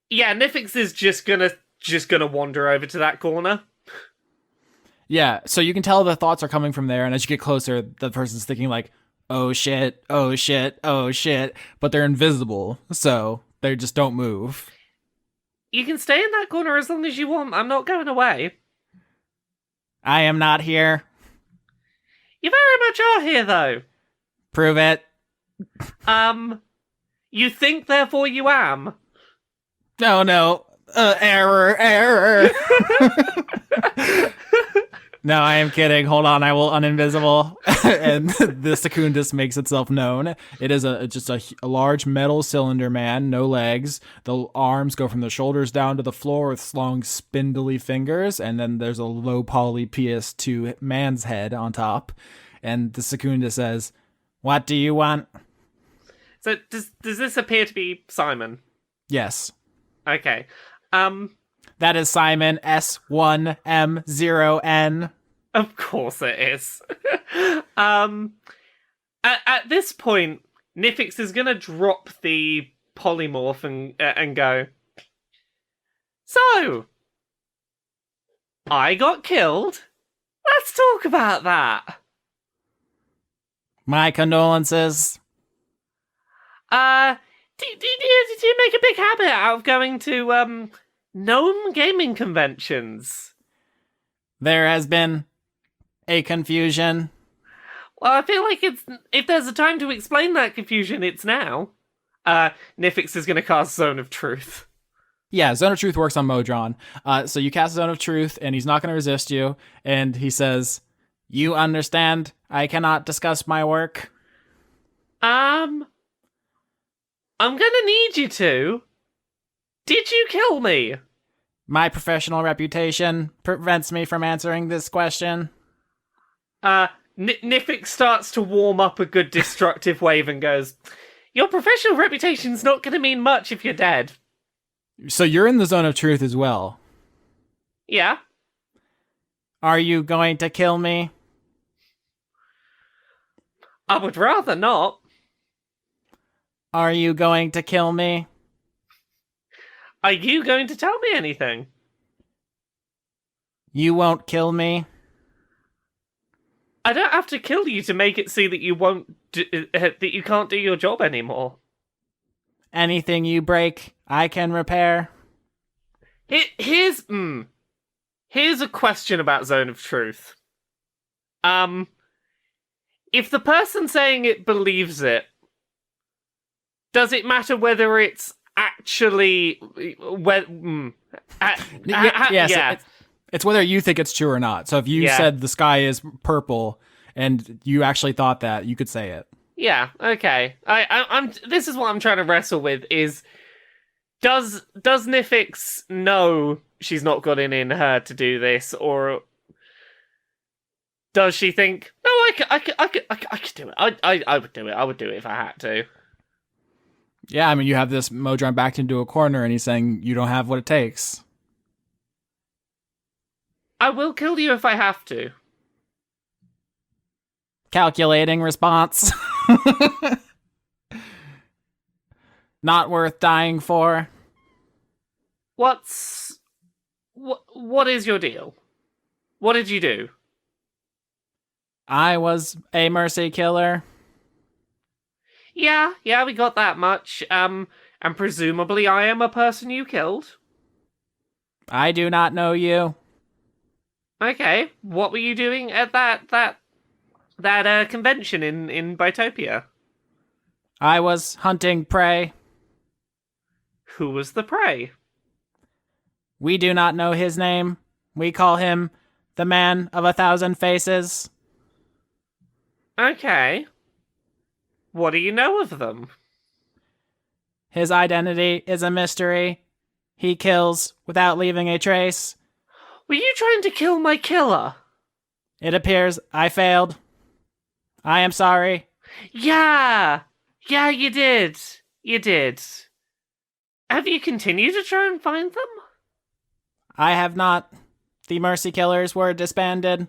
Yeah, Nifyx is just gonna wander over to that corner. Yeah, so you can tell the thoughts are coming from there, and as you get closer, the person's thinking like, oh shit, oh shit, oh shit, but they're invisible, so they just don't move. You can stay in that corner as long as you want. I'm not going away. I am not here. You very much are here, though. Prove it. You think, therefore you am. Oh no. Error. No, I am kidding. Hold on, I will uninvisible. And the Secundus makes itself known. It is just a large metal cylinder man, no legs. The arms go from the shoulders down to the floor with long, spindly fingers, and then there's a low poly PS2 man's head on top. And the Secundus says, "What do you want?" So does this appear to be Simon? Yes. Okay. That is Simon S1M0N. Of course it is. At this point, Nifyx is gonna drop the polymorph and go, "So, I got killed. Let's talk about that." My condolences. Did you make a big habit out of going to gnome gaming conventions? There has been a confusion. Well, I feel like if there's a time to explain that confusion, it's now. Nifyx is going to cast Zone of Truth. Yeah, Zone of Truth works on Modron. So you cast Zone of Truth, and he's not going to resist you. And he says, "You understand, I cannot discuss my work." I'm gonna need you to. Did you kill me? My professional reputation prevents me from answering this question. Nifyx starts to warm up a good destructive wave and goes, "Your professional reputation's not gonna mean much if you're dead." So you're in the Zone of Truth as well. Yeah? Are you going to kill me? I would rather not. Are you going to kill me? Are you going to tell me anything? You won't kill me? I don't have to kill you to make it see that you that you can't do your job anymore. Anything you break, I can repair. Here's a question about Zone of Truth. If the person saying it believes it, does it matter whether it's actually Yes. It's whether you think it's true or not. So if you said the sky is purple and you actually thought that, you could say it. Yeah. Okay. I'm. This is what I'm trying to wrestle with. Is does Nifyx know she's not got it in her to do this, or does she think, no, I could do it. I would do it. I would do it if I had to. Yeah, I mean, you have this Modron backed into a corner, and he's saying you don't have what it takes. I will kill you if I have to. Calculating response. Not worth dying for. What is your deal? What did you do? I was a mercy killer. Yeah, we got that much. And presumably I am a person you killed. I do not know you. Okay, what were you doing at that convention in Bitopia? I was hunting prey. Who was the prey? We do not know his name. We call him the Man of 1,000 Faces. Okay. What do you know of them? His identity is a mystery. He kills without leaving a trace. Were you trying to kill my killer? It appears I failed. I am sorry. Yeah, you did. You did. Have you continued to try and find them? I have not. The Mercy Killers were disbanded.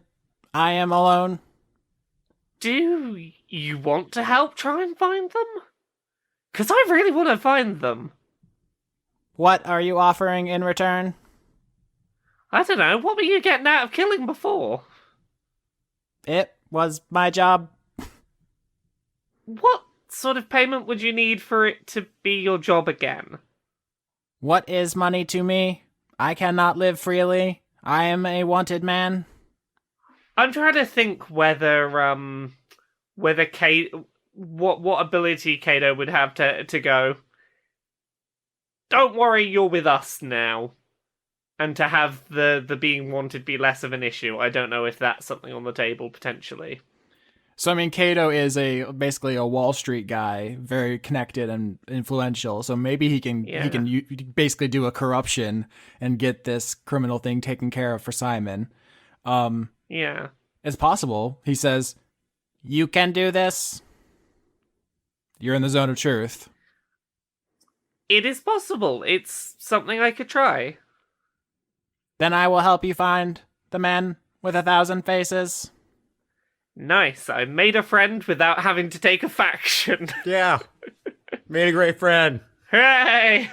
I am alone. Do you want to help try and find them? Because I really want to find them. What are you offering in return? I don't know, what were you getting out of killing before? It was my job. What sort of payment would you need for it to be your job again? What is money to me? I cannot live freely. I am a wanted man. I'm trying to think whether what ability Kato would have to go. Don't worry, you're with us now. And to have the being wanted be less of an issue. I don't know if that's something on the table potentially. So I mean, Kato is basically a Wall Street guy, very connected and influential. So maybe he can basically do a corruption and get this criminal thing taken care of for Simon. Yeah, it's possible. He says, "You can do this. You're in the zone of truth." it is possible. It's something I could try. Then I will help you find the man with 1,000 faces. Nice. I made a friend without having to take a faction. Yeah. Made a great friend. Hooray!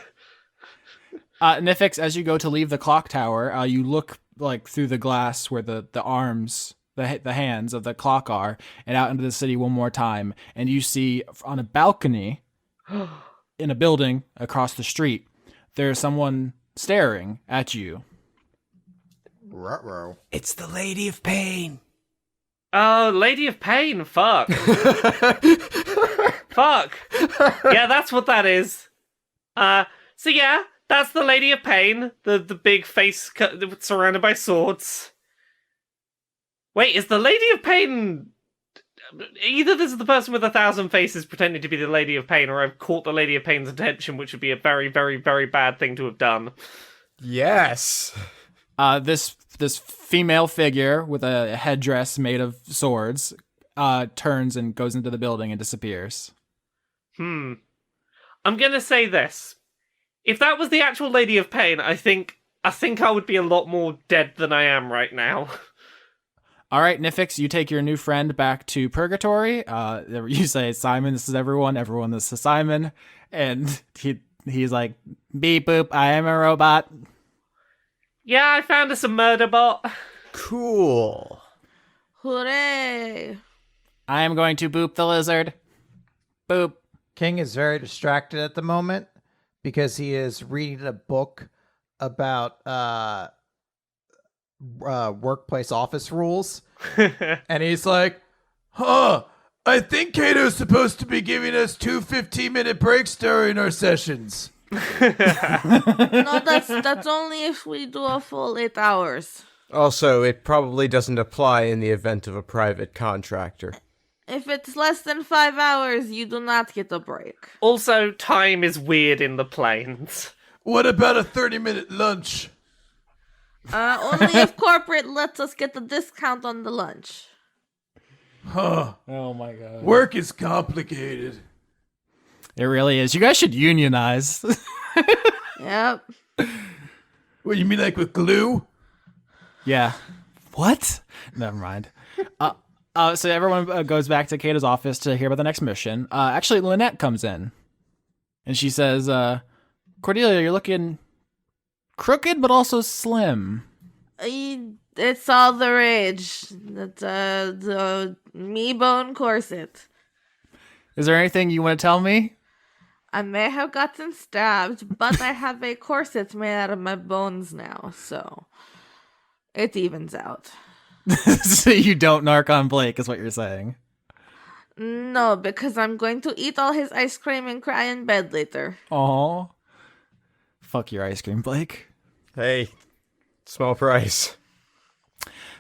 Nifyx, as you go to leave the clock tower, you look like through the glass where the arms, the hands of the clock are, and out into the city one more time, and you see on a balcony in a building across the street, there's someone staring at you. Ruh-roh. It's the Lady of Pain. Oh, Lady of Pain, fuck. Fuck. Yeah, that's what that is. So yeah, that's the Lady of Pain, the big face surrounded by swords. Wait, is the Lady of Pain... Either this is the person with 1,000 faces pretending to be the Lady of Pain, or I've caught the Lady of Pain's attention, which would be a very, very, very bad thing to have done. Yes. This female figure with a headdress made of swords turns and goes into the building and disappears. I'm gonna say this. If that was the actual Lady of Pain, I think I would be a lot more dead than I am right now. All right, Nifyx, you take your new friend back to Purgatory. You say, Simon, this is everyone. Everyone, this is Simon. And he's like, beep boop, I am a robot. Yeah, I found us a murder bot. Cool. Hooray! I am going to boop the lizard. Boop. King is very distracted at the moment because he is reading a book about workplace office rules. And he's like, I think Kato's supposed to be giving us 2 15-minute breaks during our sessions. No, that's only if we do a full 8 hours. Also, it probably doesn't apply in the event of a private contractor. If it's less than 5 hours, you do not get a break. Also, time is weird in the planes. What about a 30-minute lunch? Only if corporate lets us get the discount on the lunch. Huh. Oh my god. Work is complicated. It really is. You guys should unionize. Yep. What, you mean like with glue? Yeah. What? Never mind. So everyone goes back to Kata's office to hear about the next mission. Actually, Lynette comes in, and she says, Cordelia, you're looking crooked, but also slim. It's all the rage. The me bone corset. Is there anything you want to tell me? I may have gotten stabbed, but I have a corset made out of my bones now, so it evens out. So you don't narc on Blake, is what you're saying. No, because I'm going to eat all his ice cream and cry in bed later. Aw. Fuck your ice cream, Blake. Hey, small price.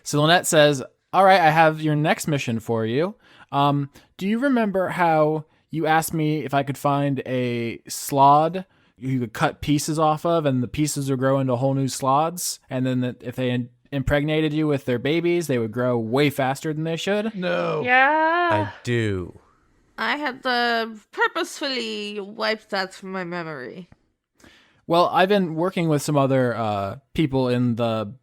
So Lynette says, all right, I have your next mission for you. Do you remember how you asked me if I could find a slod you could cut pieces off of, and the pieces would grow into whole new slods? And then if they impregnated you with their babies, they would grow way faster than they should? No. Yeah. I do. I had purposefully wiped that from my memory. Well, I've been working with some other people in the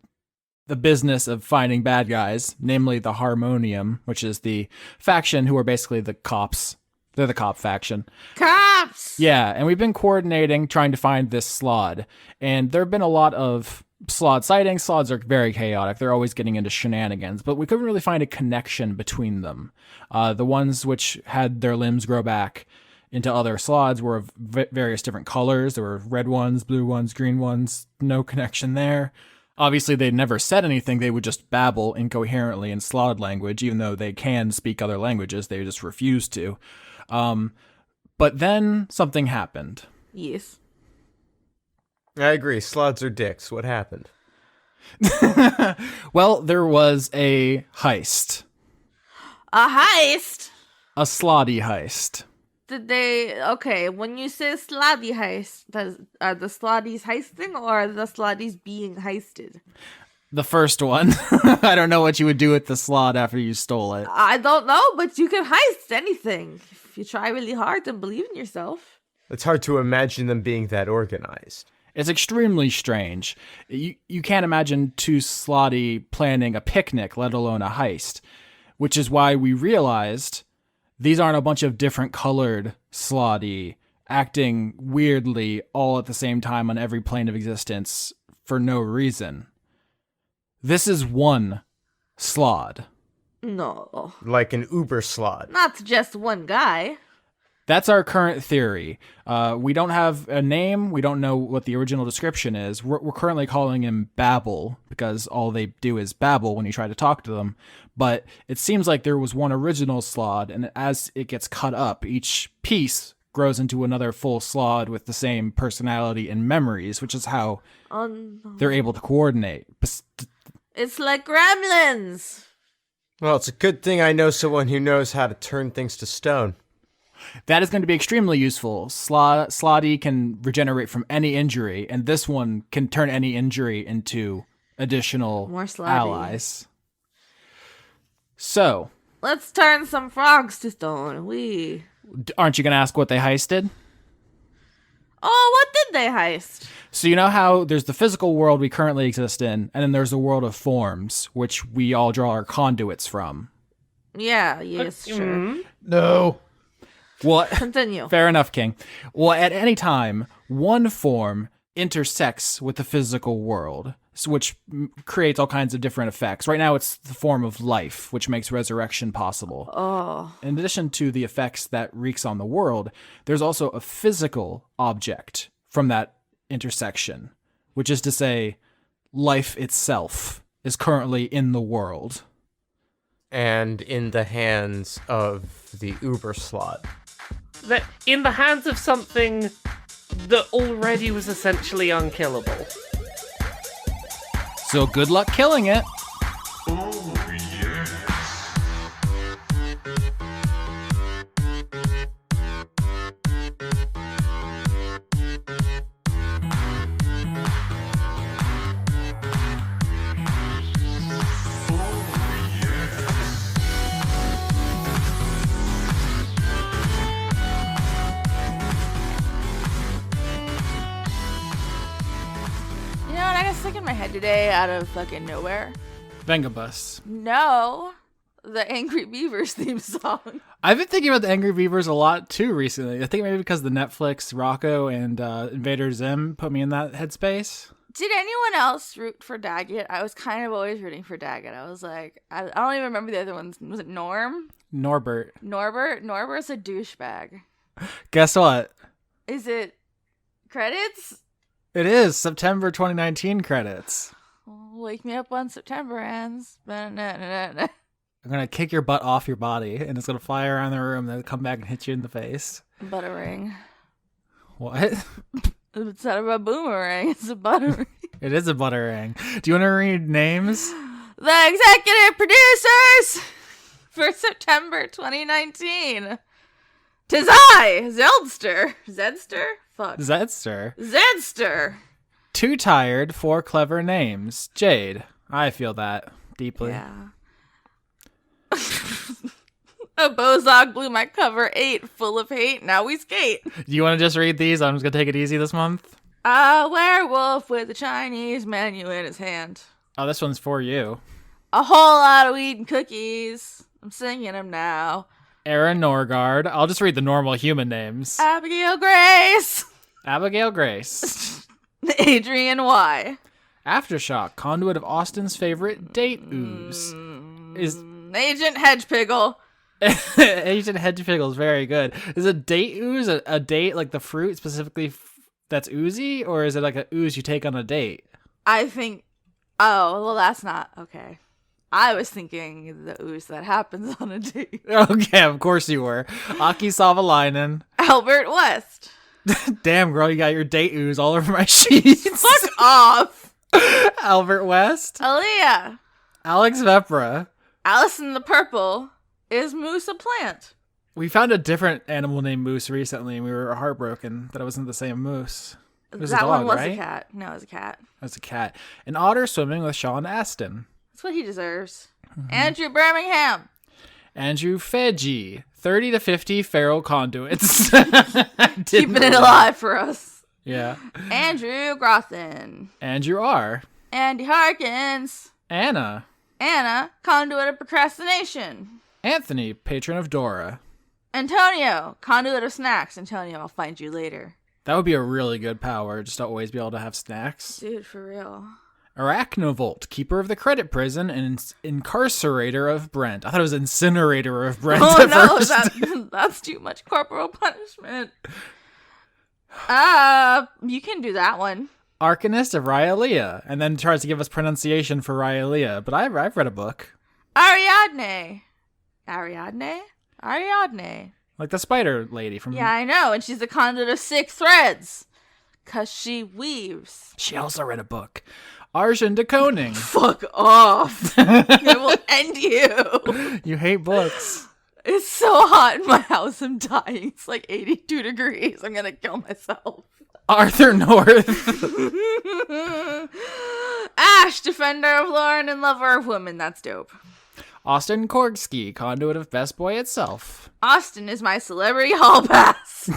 business of finding bad guys, namely the Harmonium, which is the faction who are basically the cops. They're the cop faction. Cops! Yeah, and we've been coordinating, trying to find this slod. And there have been a lot of slod sightings. Slods are very chaotic. They're always getting into shenanigans, but we couldn't really find a connection between them. The ones which had their limbs grow back into other slods were of various different colors. There were red ones, blue ones, green ones. No connection there. Obviously, they never said anything. They would just babble incoherently in slod language, even though they can speak other languages. They just refuse to. But then something happened. Yes. I agree. Slods are dicks. What happened? Well, there was a heist. A heist? A slotty heist. Did they... Okay, when you say slotty heist, are the slotties heisting or are the slotties being heisted? The first one. I don't know what you would do with the slot after you stole it. I don't know, but you can heist anything. If you try really hard and believe in yourself. It's hard to imagine them being that organized. It's extremely strange. You can't imagine two slotty planning a picnic, let alone a heist. Which is why we realized these aren't a bunch of different colored slotty acting weirdly all at the same time on every plane of existence for no reason. This is one slod. No. Like an Uber slot. Not just one guy. That's our current theory. We don't have a name. We don't know what the original description is. We're currently calling him Babble because all they do is babble when you try to talk to them. But it seems like there was one original slod, and as it gets cut up, each piece grows into another full slod with the same personality and memories, which is how they're able to coordinate. It's like gremlins. Well, it's a good thing I know someone who knows how to turn things to stone. That is going to be extremely useful. Slotty can regenerate from any injury, and this one can turn any injury into additional More slotty. allies. So, Let's turn some frogs to stone. aren't you going to ask what they heisted? Oh, what did they heist? So you know how there's the physical world we currently exist in, and then there's the world of forms, which we all draw our conduits from. Yeah, yes, sure. No. Well, Continue. fair enough, King. Well, at any time, one form intersects with the physical world, which creates all kinds of different effects. Right now, it's the form of life, which makes resurrection possible. Oh. In addition to the effects that wreaks on the world, there's also a physical object from that intersection, which is to say, life itself is currently in the world. And in the hands of the Uber slot. That in the hands of something that already was essentially unkillable. So good luck killing it. head today out of fucking nowhere. Vengabus. No, the Angry Beavers theme song. I've been thinking about the Angry Beavers a lot too recently. I think maybe because the Netflix Rocco and Invader Zim put me in that headspace. Did anyone else root for Daggett? I was kind of always rooting for Daggett. I was like, I don't even remember the other ones. Was it Norm? Norbert. Norbert's a douchebag. Guess what? Is it credits? It is September 2019 credits. Wake me up when September ends. Ba-na-na-na-na. I'm gonna kick your butt off your body, and it's gonna fly around the room, then come back and hit you in the face. Buttering. What? Instead of a boomerang, it's a buttering. It is a buttering. Do you want to read names? The executive producers for September 2019. 'Tis I, Zedster? Fuck. Zedster. 2 tired, 4 clever names. Jade. I feel that deeply. Yeah. A Bozog blew my cover 8, full of hate. Now we skate. Do you want to just read these? I'm just going to take it easy this month. A werewolf with a Chinese menu in his hand. Oh, this one's for you. A whole lot of weed and cookies. I'm singing them now. Aaron Norgard. I'll just read the normal human names. Abigail Grace. Abigail Grace. Adrian Y. Aftershock, conduit of Austin's favorite date ooze. Is Agent Hedgepiggle. Agent Hedgepiggle is very good. Is a date ooze a date like the fruit specifically that's oozy, or is it like a ooze you take on a date? I think. Oh, well, that's not okay. I was thinking the ooze that happens on a date. Okay, of course you were. Aki Savalainen. Albert West. Damn, girl, you got your date ooze all over my sheets. Fuck off. Albert West. Aaliyah. Alex Vepra. Alice in the Purple. Is Moose a plant? We found a different animal named Moose recently, and we were heartbroken that it wasn't the same Moose. It was that a dog, one was right? a cat. No, it was a cat. It was a cat. An otter swimming with Sean Astin. That's what he deserves. Andrew Birmingham. Andrew Fedgy. 30 to 50 feral conduits. Keeping it alive for us. Yeah. Andrew Grothin. Andrew R. Andy Harkins. Anna. Anna, conduit of procrastination. Anthony, patron of Dora. Antonio, conduit of snacks. Antonio, I'll find you later. That would be a really good power, just to always be able to have snacks. Dude, for real. Arachnovolt, keeper of the credit prison and incarcerator of Brent. I thought it was incinerator of Brent Oh at no, first. that's too much corporal punishment. You can do that one. Arcanist of Rhyolea, and then tries to give us pronunciation for Rhyolea, but I've read a book. Ariadne. Like the spider lady from... Yeah, I know, and she's the conduit of 6 threads. 'Cause she weaves. She also read a book. Arjun de Koning. Fuck off. It will end you. You hate books. It's so hot in my house, I'm dying. It's like 82 degrees. I'm gonna kill myself. Arthur North. Ash, defender of Lauren and lover of women. That's dope. Austin Korgsky, conduit of Best Boy itself. Austin is my celebrity hall pass.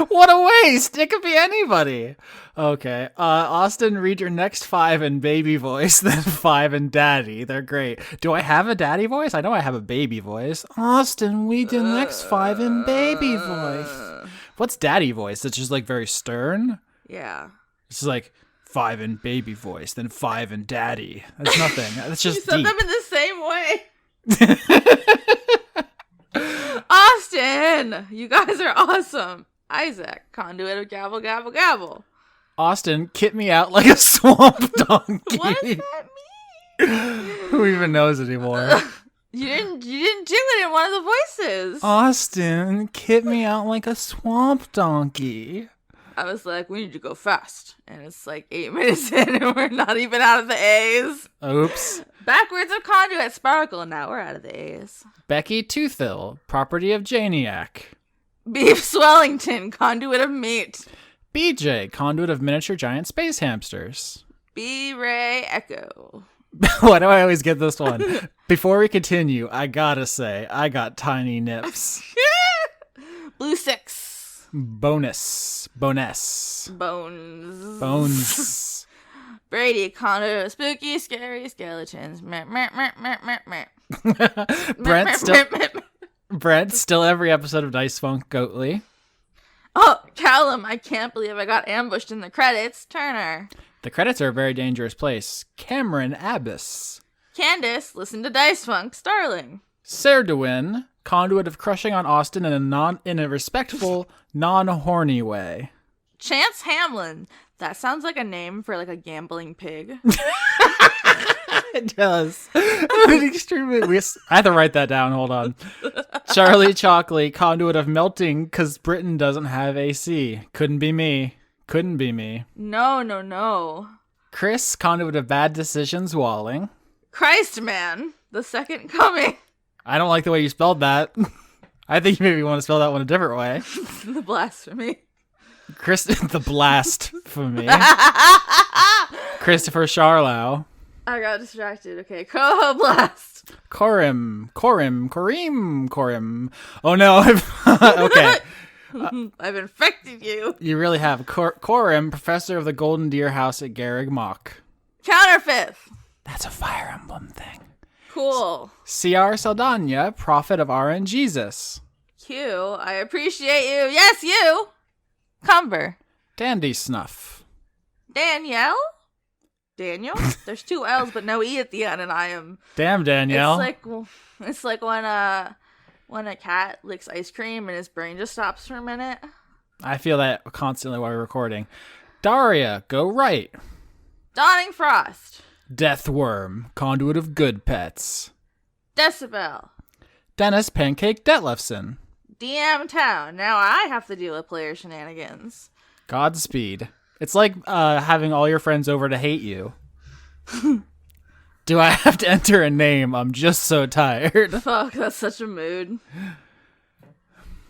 What a waste! It could be anybody. Okay. Austin, read your next 5 in baby voice, then 5 in daddy. They're great. Do I have a daddy voice? I know I have a baby voice. Austin, read your next 5 in baby voice. What's daddy voice? It's just like very stern? Yeah. It's just like 5 in baby voice, then 5 in daddy. That's nothing. That's You just said deep. them in the same way. Austin, you guys are awesome. Isaac, conduit of gabble, gabble, gabble. Austin, kit me out like a swamp donkey. What does that mean? Who even knows anymore? You didn't do it in one of the voices. Austin, kit me out like a swamp donkey. I was like, we need to go fast. And it's like 8 minutes in and we're not even out of the A's. Oops. Backwards of conduit sparkle, and now we're out of the A's. Becky Toothill, property of Janiac. Beef Swellington, conduit of meat. BJ, conduit of miniature giant space hamsters. B. Ray Echo. Why do I always get this one? Before we continue, I gotta say, I got tiny nips. Blue 6. Bonus. Bones. Bones. Brady, conduit of spooky, scary skeletons. Meh, meh, meh, meh, meh, meh. Brent still every episode of Dice Funk Goatly. Oh, Callum, I can't believe I got ambushed in the credits. Turner. The credits are a very dangerous place. Cameron Abbas. Candace, listen to Dice Funk. Starling. Serduin, conduit of crushing on Austin in a respectful, non-horny way. Chance Hamlin. That sounds like a name for like a gambling pig. It does. Extremely. I have to write that down. Hold on. Charlie Chalkley, conduit of melting because Britain doesn't have AC. Couldn't be me. Couldn't be me. No. Chris, conduit of bad decisions, Walling. Christ, man. The second coming. I don't like the way you spelled that. I think you maybe want to spell that one a different way. The blasphemy. The blast for me. Christopher Charlow. I got distracted. Okay, Coho Blast. Corim. Oh no. Okay. I've infected you. You really have. Corim, professor of the Golden Deer House at Garreg Mach. Counterfeit. That's a Fire Emblem thing. Cool. C.R. Saldana, prophet of R.N. Jesus. Q, I appreciate you. Yes, you. Cumber. Dandy Snuff. Danielle? Daniel? There's two L's but no E at the end, and I am... Damn, Danielle. It's like when a cat licks ice cream and his brain just stops for a minute. I feel that constantly while we're recording. Daria, go right. Dawning Frost. Deathworm, conduit of good pets. Decibel. Dennis Pancake Detlefson. DM Town. Now I have to deal with player shenanigans. Godspeed. It's like having all your friends over to hate you. Do I have to enter a name? I'm just so tired. Fuck, that's such a mood.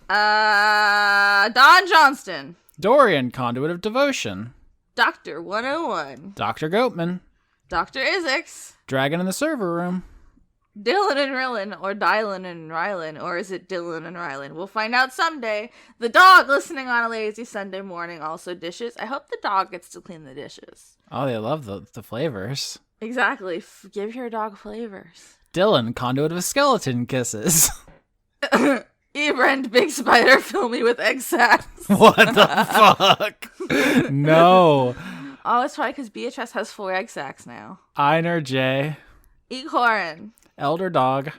Don Johnston. Dorian, conduit of devotion. Dr. 101. Dr. Goatman. Dr. Isix. Dragon in the server room. Dylan and Rillin, or Dylan and Rylan, or is it Dylan and Rylan? We'll find out someday. The dog listening on a lazy Sunday morning also dishes. I hope the dog gets to clean the dishes. Oh, they love the flavors. Exactly. Give your dog flavors. Dylan, conduit of skeleton kisses. Ebrand, big spider, fill me with egg sacs. What the fuck? No. Oh, it's probably because Beatrice has 4 egg sacs now. Einer J. Ecorin. Elder dog.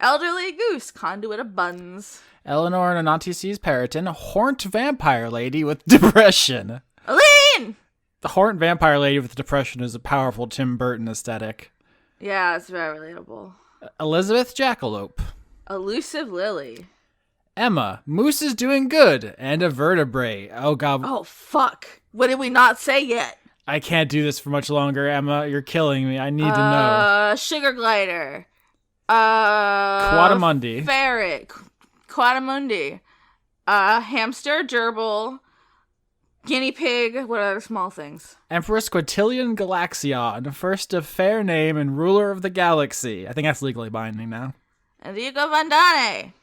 Elderly goose, conduit of buns. Eleanor and Anantices Periton, horned vampire lady with depression. Aline! The horned vampire lady with depression is a powerful Tim Burton aesthetic. Yeah, it's very relatable. Elizabeth Jackalope. Elusive Lily. Emma, Moose is doing good, and a vertebrae. Oh god. Oh, fuck. What did we not say yet? I can't do this for much longer, Emma. You're killing me. I need to know. Sugar glider. Quadamundi. Ferret. Quadamundi. Hamster, gerbil, guinea pig. What other small things? Empress Quintillion Galaxion, first of fair name and ruler of the galaxy. I think that's legally binding now. Enrico Vandane.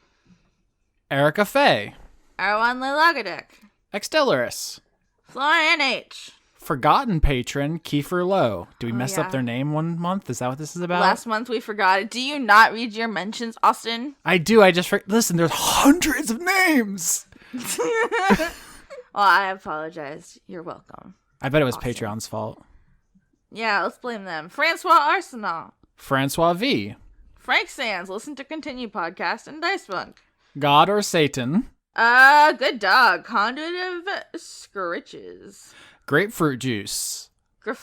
Erica Faye. Erwan Lelagadek. Extellaris. Florian H. Forgotten patron, Kiefer Lowe. Do we mess up yeah. their name one month? Is that what this is about? Last month we forgot it. Do you not read your mentions, Austin? I do. I just... Listen, there's hundreds of names. Well, I apologize. You're welcome. I bet it was Awesome. Patreon's fault. Yeah, let's blame them. Francois Arsenal. Francois V. Frank Sands, Listen to Continue podcast, and Dice Funk. God or Satan. Good dog. Conduit of Scritches. Grapefruit juice. No.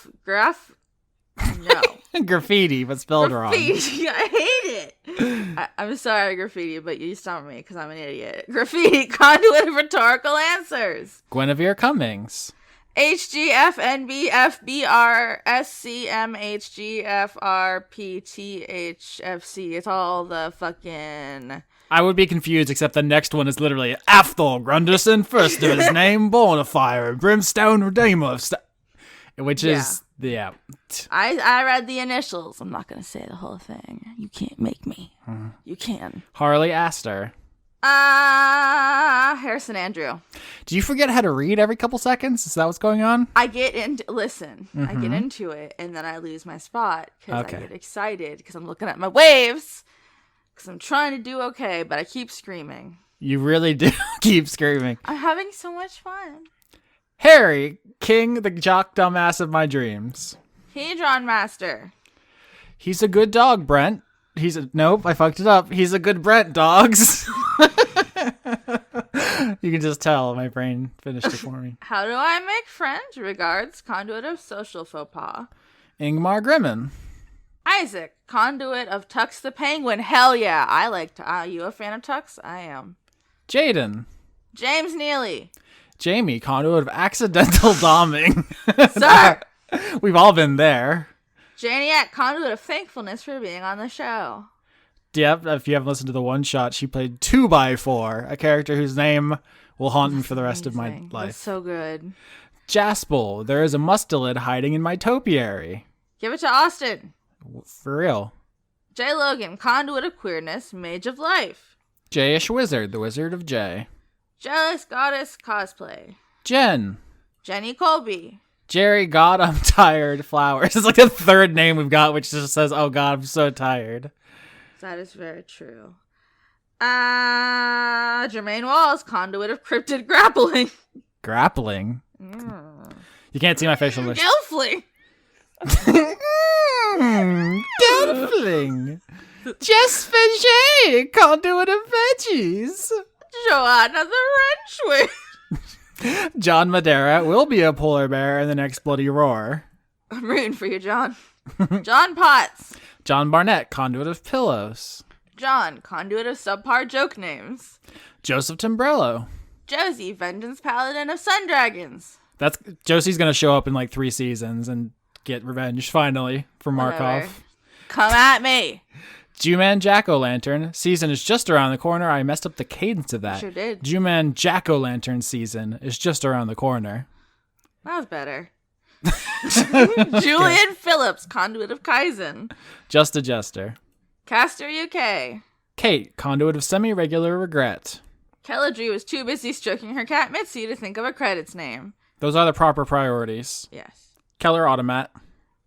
Graffiti, but spelled wrong. Graffiti. I hate it. I'm sorry, Graffiti, but you stumped me because I'm an idiot. Graffiti. Conduit of Rhetorical Answers. Guinevere Cummings. HGFNBFBRSCMHGFRPTHFC. It's all the fucking... I would be confused, except the next one is literally Athol Grunderson, first of his name, born of fire, brimstone redeemer of which is, yeah. I read the initials. I'm not going to say the whole thing. You can't make me. You can. Harley Astor. Harrison Andrew. Do you forget how to read every couple seconds? Is that what's going on? I get into I get into it, and then I lose my spot because Okay. I get excited because I'm looking at my waves because I'm trying to do okay, but I keep screaming. You really do keep screaming. I'm having so much fun. Harry, king, the jock dumbass of my dreams. Hedron Master. He's a good dog, Brent. Nope, I fucked it up. He's a good Brent, dogs. You can just tell my brain finished it for me. How do I make friends? Regards, conduit of social faux pas. Ingmar Grimmen. Isaac, conduit of Tux the Penguin. Hell yeah, I like. You a fan of Tux? I am. Jaden. James Neely. Jamie, conduit of accidental doming. Sir. We've all been there. Janiac, conduit of thankfulness for being on the show. Yep, if you haven't listened to the one shot, she played 2x4, a character whose name will haunt me for the rest of my Amazing. life. That's so good. Jaspel, there is a mustelid hiding in my topiary. Give it to Austin. For real. J. Logan, conduit of queerness, mage of life. Jayish Wizard, the Wizard of J. Jealous goddess cosplay. Jen. Jenny Colby. Jerry, God, I'm tired. Flowers. It's like the third name we've got, which just says, oh God, I'm so tired. That is very true. Jermaine Walls, conduit of cryptid grappling. Grappling? You can't see my facial expression. Gelfling. Gelfling. Jess Faget, conduit of veggies. Joanna the Wrenchwing. John Madera will be a polar bear in the next Bloody Roar. I'm rooting for you, John. John Potts. John Barnett, conduit of pillows. John, conduit of subpar joke names. Joseph Timbrello. Josie, vengeance paladin of sun dragons. That's Josie's gonna show up in like 3 seasons and get revenge finally for Markov. Whatever. Come at me. Jew-Man Jack-O-Lantern season is just around the corner. I messed up the cadence of that. Sure did. Jew-Man Jack-O-Lantern season is just around the corner. That was better. Julian Phillips, conduit of Kaizen. Just a jester. Caster UK. Kate, conduit of semi-regular regret. Kelladry was too busy stroking her cat Mitzi to think of a credits name. Those are the proper priorities. Yes. Keller Automat.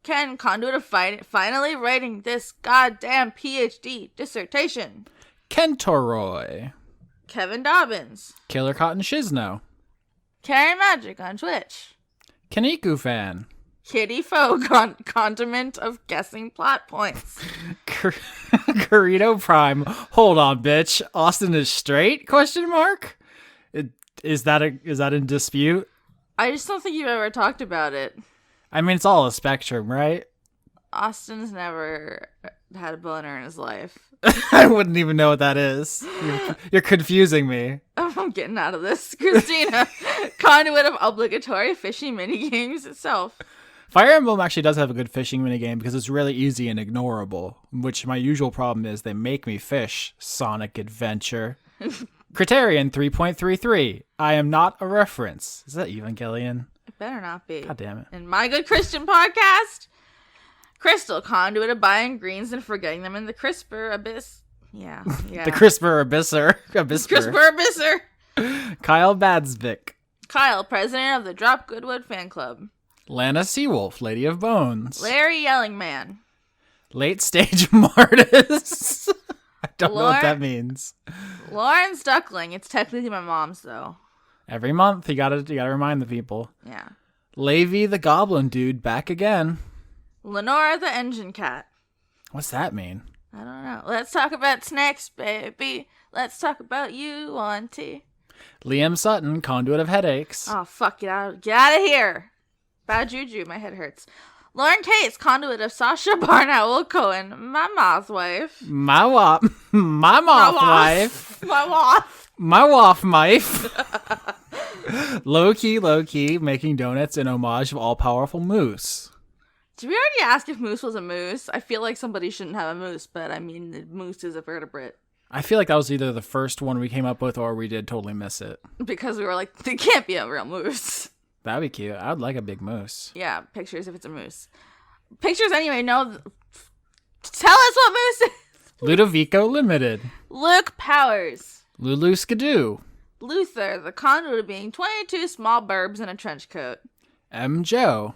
Ken, conduit of finally writing this goddamn PhD dissertation. Kentoroy. Kevin Dobbins. Killer Cotton Shizno. Carrie Magic on Twitch. Kaniku Fan. Kitty Foe, condiment of guessing plot points. Corrito Prime. Hold on, bitch. Austin is straight? Question mark. Is that in dispute? I just don't think you've ever talked about it. I mean, it's all a spectrum, right? Austin's never had a boner in his life. I wouldn't even know what that is. You're confusing me. I'm getting out of this. Christina, conduit of obligatory fishing minigames itself. Fire Emblem actually does have a good fishing minigame because it's really easy and ignorable, which my usual problem is they make me fish. Sonic Adventure. Criterion 3.33. I am not a reference. Is that Evangelion? It better not be. God damn it. In My Good Christian Podcast, Crystal, conduit of buying greens and forgetting them in the CRISPR abyss. Yeah. The CRISPR Abysser. CRISPR Abysser. Kyle Badsvik. Kyle, president of the Drop Goodwood fan club. Lana Seawolf, Lady of Bones. Larry Yelling Man. Late Stage Martis. I don't know what that Lauren- means. Lauren Stuckling. It's technically my mom's, though. Every month, you gotta remind the people. Yeah. Levi the Goblin Dude back again. Lenora the Engine Cat. What's that mean? I don't know. Let's talk about snacks, baby. Let's talk about you, Auntie. Liam Sutton, Conduit of Headaches. Oh, fuck. Get out of here. Bad juju. My head hurts. Lauren Case, conduit of Sasha Barnowl Cohen, my mom's wife. My moth wife. My wife. My waff wife. Low key, making donuts in homage of all-powerful Moose. Did we already ask if Moose was a moose? I feel like somebody shouldn't have a moose, but I mean, the moose is a vertebrate. I feel like that was either the first one we came up with or we did totally miss it. Because we were like, they can't be a real moose. That'd be cute. I'd like a big moose. Yeah, pictures if it's a moose. Pictures anyway, no. Tell us what moose is. Ludovico Limited. Luke Powers. Lulu Skidoo. Luther, the conduit of being 22 small burbs in a trench coat. M. Joe.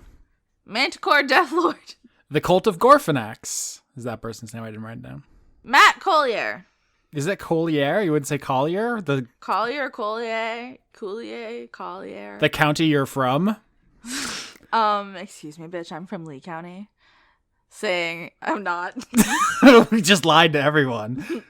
Manticore Deathlord. The Cult of Gorfanax. Is that person's name? I didn't write it down. Matt Collier. Is it Collier? You wouldn't say Collier? The Collier. county you're from? Excuse me, bitch, I'm from Lee County. Saying I'm not. We just lied to everyone.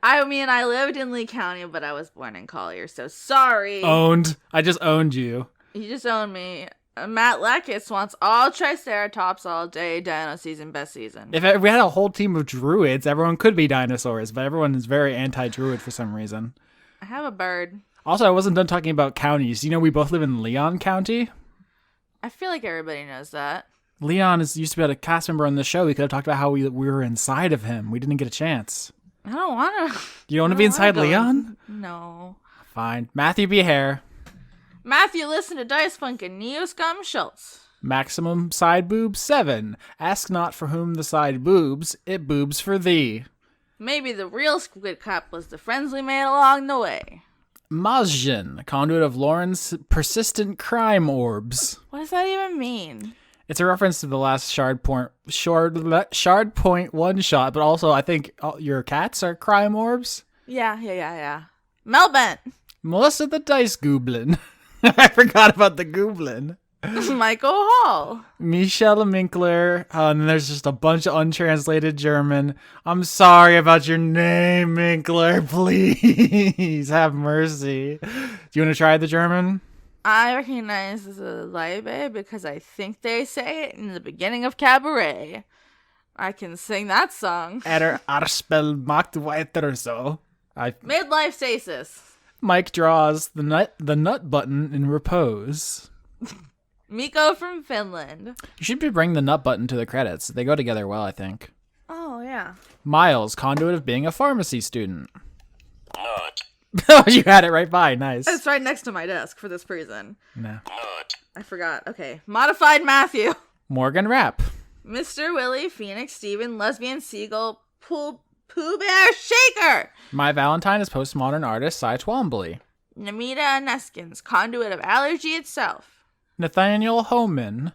I mean, I lived in Lee County, but I was born in Collier, so sorry. Owned. I just owned you. You just owned me. Matt Lekis wants all Triceratops all day, Dino season, best season. If we had a whole team of druids, everyone could be dinosaurs, but everyone is very anti-druid for some reason. I have a bird. Also, I wasn't done talking about counties. You know, we both live in Leon County. I feel like everybody knows that. Leon used to be a cast member on the show. We could have talked about how we were inside of him. We didn't get a chance. I don't want to. You don't want to be inside Leon? No. Fine. Matthew B. Hare. Matthew, listen to Dice Funk and Neo Scum Schultz. Maximum side boob 7. Ask not for whom the side boobs, it boobs for thee. Maybe the real Squid Cap was the friends we made along the way. Mazjin, conduit of Lauren's persistent crime orbs. What does that even mean? It's a reference to the last shard point one shot, but also I think your cats are crime orbs. Yeah. Melbent. Melissa the Dice Goblin. I forgot about the Goblin. Michael Hall. Michelle Minkler. And then there's just a bunch of untranslated German. I'm sorry about your name, Minkler. Please have mercy. Do you want to try the German? I recognize the Liebe because I think they say it in the beginning of Cabaret. I can sing that song. Arspel macht weiter so. Midlife stasis. Mike draws the nut button in repose. Miko from Finland. You should bring the nut button to the credits. They go together well, I think. Oh, yeah. Miles, conduit of being a pharmacy student. Oh, you had it right by. Nice. It's right next to my desk for this reason. No. I forgot. Okay. Modified Matthew. Morgan Rapp. Mr. Willie, Phoenix, Steven, Lesbian Seagull, Pooh Bear Shaker. My Valentine is postmodern artist Cy Twombly. Namita Neskins, conduit of allergy itself. Nathaniel Homan.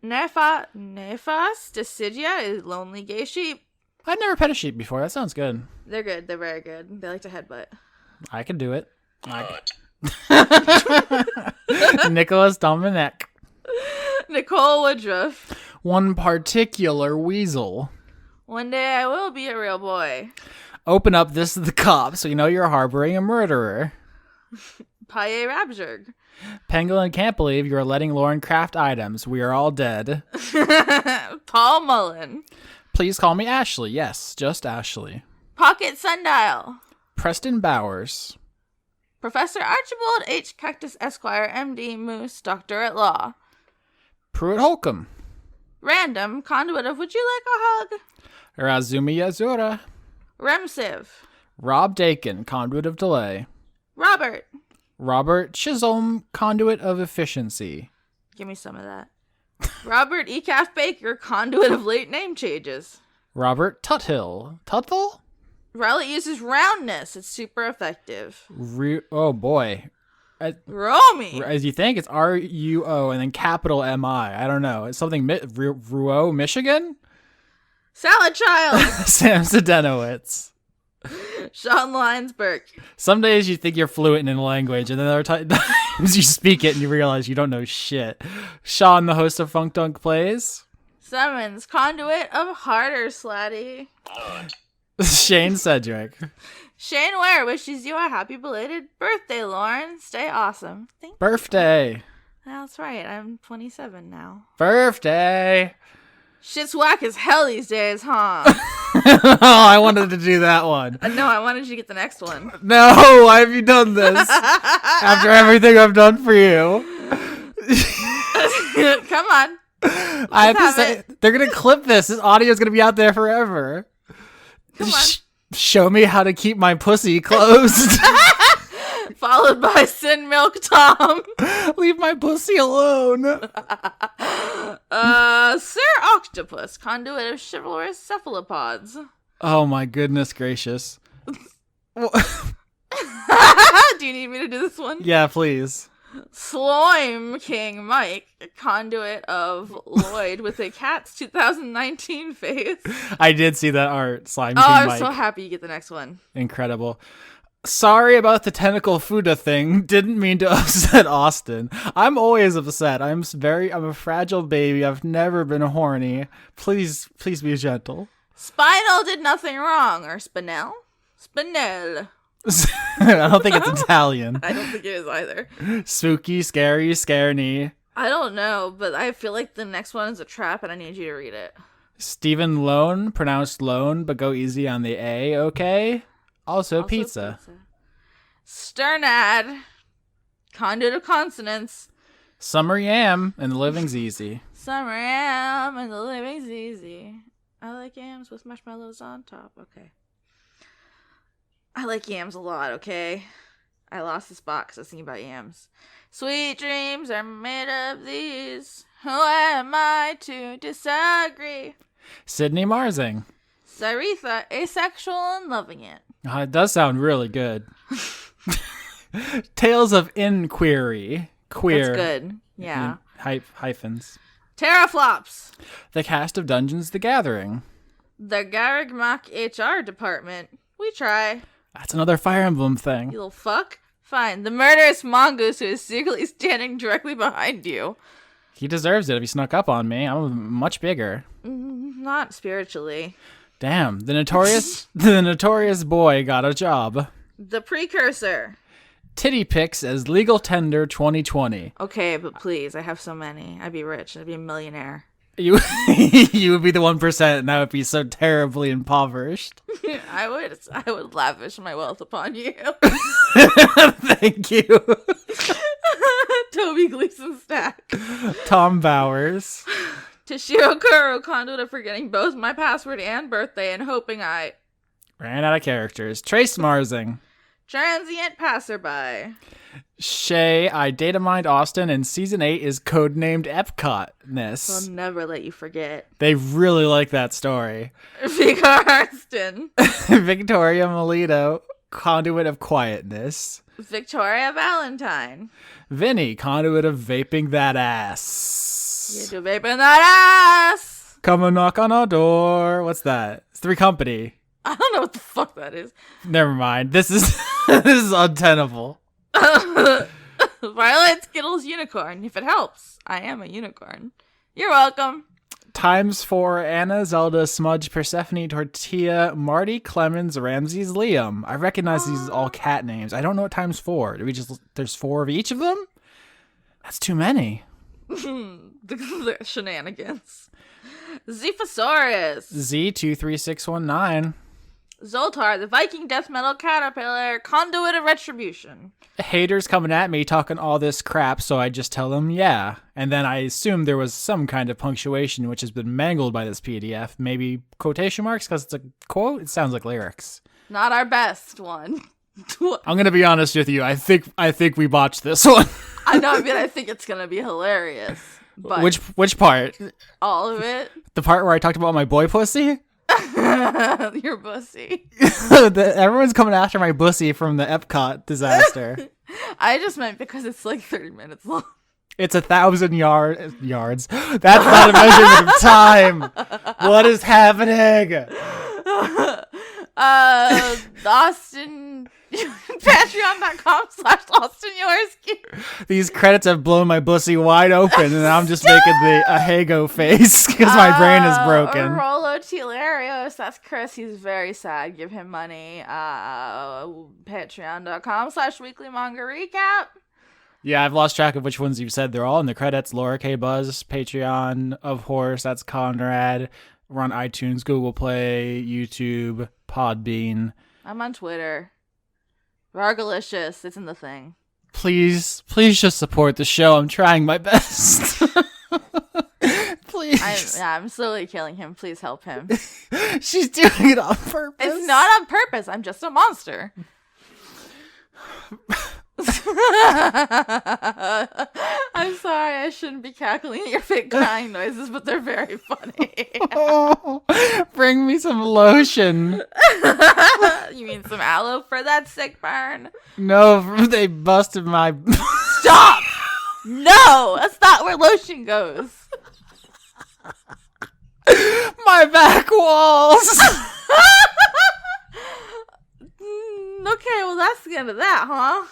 Nefas Decidia is lonely gay sheep. I'd never pet a sheep before. That sounds good. They're good. They're very good. They like to headbutt. I can do it. Nicholas Dominic. Nicole Woodruff. One particular weasel. One day I will be a real boy. Open up, this is the cop, so you know you're harboring a murderer. Paye Rabjerg. Pangolin can't believe you are letting Lauren craft items. We are all dead. Paul Mullen. Please call me Ashley. Yes, just Ashley. Pocket Sundial. Preston Bowers. Professor Archibald H. Cactus Esquire, M.D. Moose, Doctor at Law. Pruitt Holcomb. Random, conduit of Would You Like a Hug? Razumi Yazura. Remsiv. Rob Dakin, conduit of delay. Robert. Robert Chisholm, conduit of efficiency. Give me some of that. Robert E. Calf Baker, conduit of late name changes. Robert Tuthill. Tuthill? Rowlett uses roundness. It's super effective. Oh boy. Romy. As you think, it's R-U-O and then capital M-I. I don't know. It's something Rouo, Michigan? Salad Child. Sam Zdenowitz. Sean Linesberg. Some days you think you're fluent in a language, and then there are times you speak it and you realize you don't know shit. Sean, the host of Funk Dunk Plays. Summons, conduit of Harder Slatty. Shane Sedgwick. Shane Ware wishes you a happy belated birthday, Lauren. Stay awesome. Thank you. Birthday. That's right. I'm 27 now. Birthday. Shit's whack as hell these days, huh? Oh, I wanted to do that one. No, I wanted you to get the next one. No, why have you done this? After everything I've done for you. Come on. I have to say, they're going to clip this. This audio is going to be out there forever. Come on. Show me how to keep my pussy closed. Followed by Sin Milk Tom. Leave my pussy alone. Sir Octopus, conduit of chivalrous cephalopods. Oh my goodness gracious. Do you need me to do this one? Yeah, please. Slime King Mike, conduit of Lloyd with a cat's 2019 face. I did see that art. Slime King I'm Mike. so happy you get the next one. Incredible. Sorry about the tentacle Fuda thing. Didn't mean to upset Austin. I'm always upset. I'm a fragile baby. I've never been horny. Please be gentle. Spinal did nothing wrong. Or Spinel? Spinel. I don't think it's Italian. I don't think it is either. Spooky, scary, scareny. I don't know, but I feel like the next one is a trap and I need you to read it. Stephen Lone, pronounced Lone, but go easy on the A, okay? Also pizza. Sternad, conduit of consonants. Summer yam, and the living's easy. Summer yam and the living's easy. I like yams with marshmallows on top. Okay. I like yams a lot, okay? I lost this box. I was thinking about yams. Sweet dreams are made of these. Who am I to disagree? Sydney Marsing. Saritha, asexual and loving it. It does sound really good. Tales of Inquiry. Queer. That's good. Yeah. Hyphens. Teraflops. The cast of Dungeons the Gathering. The Garrigmach HR department. We try. That's another Fire Emblem thing. You little fuck. Fine. The murderous mongoose who is secretly standing directly behind you. He deserves it if he snuck up on me. I'm much bigger. Not spiritually. Damn, the notorious boy got a job. The precursor. Titty pics as legal tender 2020. Okay, but please, I have so many. I'd be rich. I'd be a millionaire. You would be the 1%, and I would be so terribly impoverished. I would lavish my wealth upon you. Thank you. Toby Gleason stack. Tom Bowers. Toshiro Kuro, conduit of forgetting both my password and birthday and hoping I Ran out of characters. Trace Marsing. Transient passerby. Shay, I data mined Austin, and season 8 is codenamed Epcot-ness. I'll never let you forget. They really like that story. Vicar Harston. Victoria Melito, conduit of quietness. Victoria Valentine. Vinny, conduit of vaping that ass. You do vaping that ass. Come and knock on our door. What's that? It's Three Company. I don't know what the fuck that is. Never mind. This is this is untenable. Violet Skittles unicorn. If it helps, I am a unicorn. You're welcome. Times 4, Anna, Zelda, Smudge, Persephone, Tortilla, Marty, Clemens, Ramses, Liam. I recognize these as all cat names. I don't know what times 4. There's 4 of each of them? That's too many. The shenanigans. Zephosaurus. Z23619. Zoltar, the Viking death metal caterpillar, conduit of retribution. Haters coming at me talking all this crap, so I just tell them yeah. And then I assume there was some kind of punctuation which has been mangled by this PDF. Maybe quotation marks because it's a quote? It sounds like lyrics. Not our best one. I'm going to be honest with you. I think we botched this one. I think it's going to be hilarious. But Which part? all of it? The part where I talked about my boy pussy? Your pussy. Everyone's coming after my pussy from the Epcot disaster. I just meant because it's like 30 minutes long. It's 1,000 yards. That's not a measurement of time. What is happening? Austin, Patreon.com/Austin Yorsky. These credits have blown my pussy wide open, and I'm just making the Ahego face because my brain is broken. Rolo Tilarios, that's Chris. He's very sad. Give him money. Patreon.com/Weekly Manga Recap. Yeah, I've lost track of which ones you've said. They're all in the credits. Laura K. Buzz, Patreon, of course. That's Conrad. We're on iTunes, Google Play, YouTube, Podbean. I'm on Twitter. Vargalicious. It's in the thing. Please just support the show. I'm trying my best. Please. I'm slowly killing him. Please help him. She's doing it on purpose. It's not on purpose. I'm just a monster. I'm sorry, I shouldn't be cackling at your fake crying noises, but they're very funny. Oh, bring me some lotion. You mean some aloe swallow for that sick burn? No, they busted my Stop! No, that's not where lotion goes. my back walls. Okay, well that's the end of that, huh?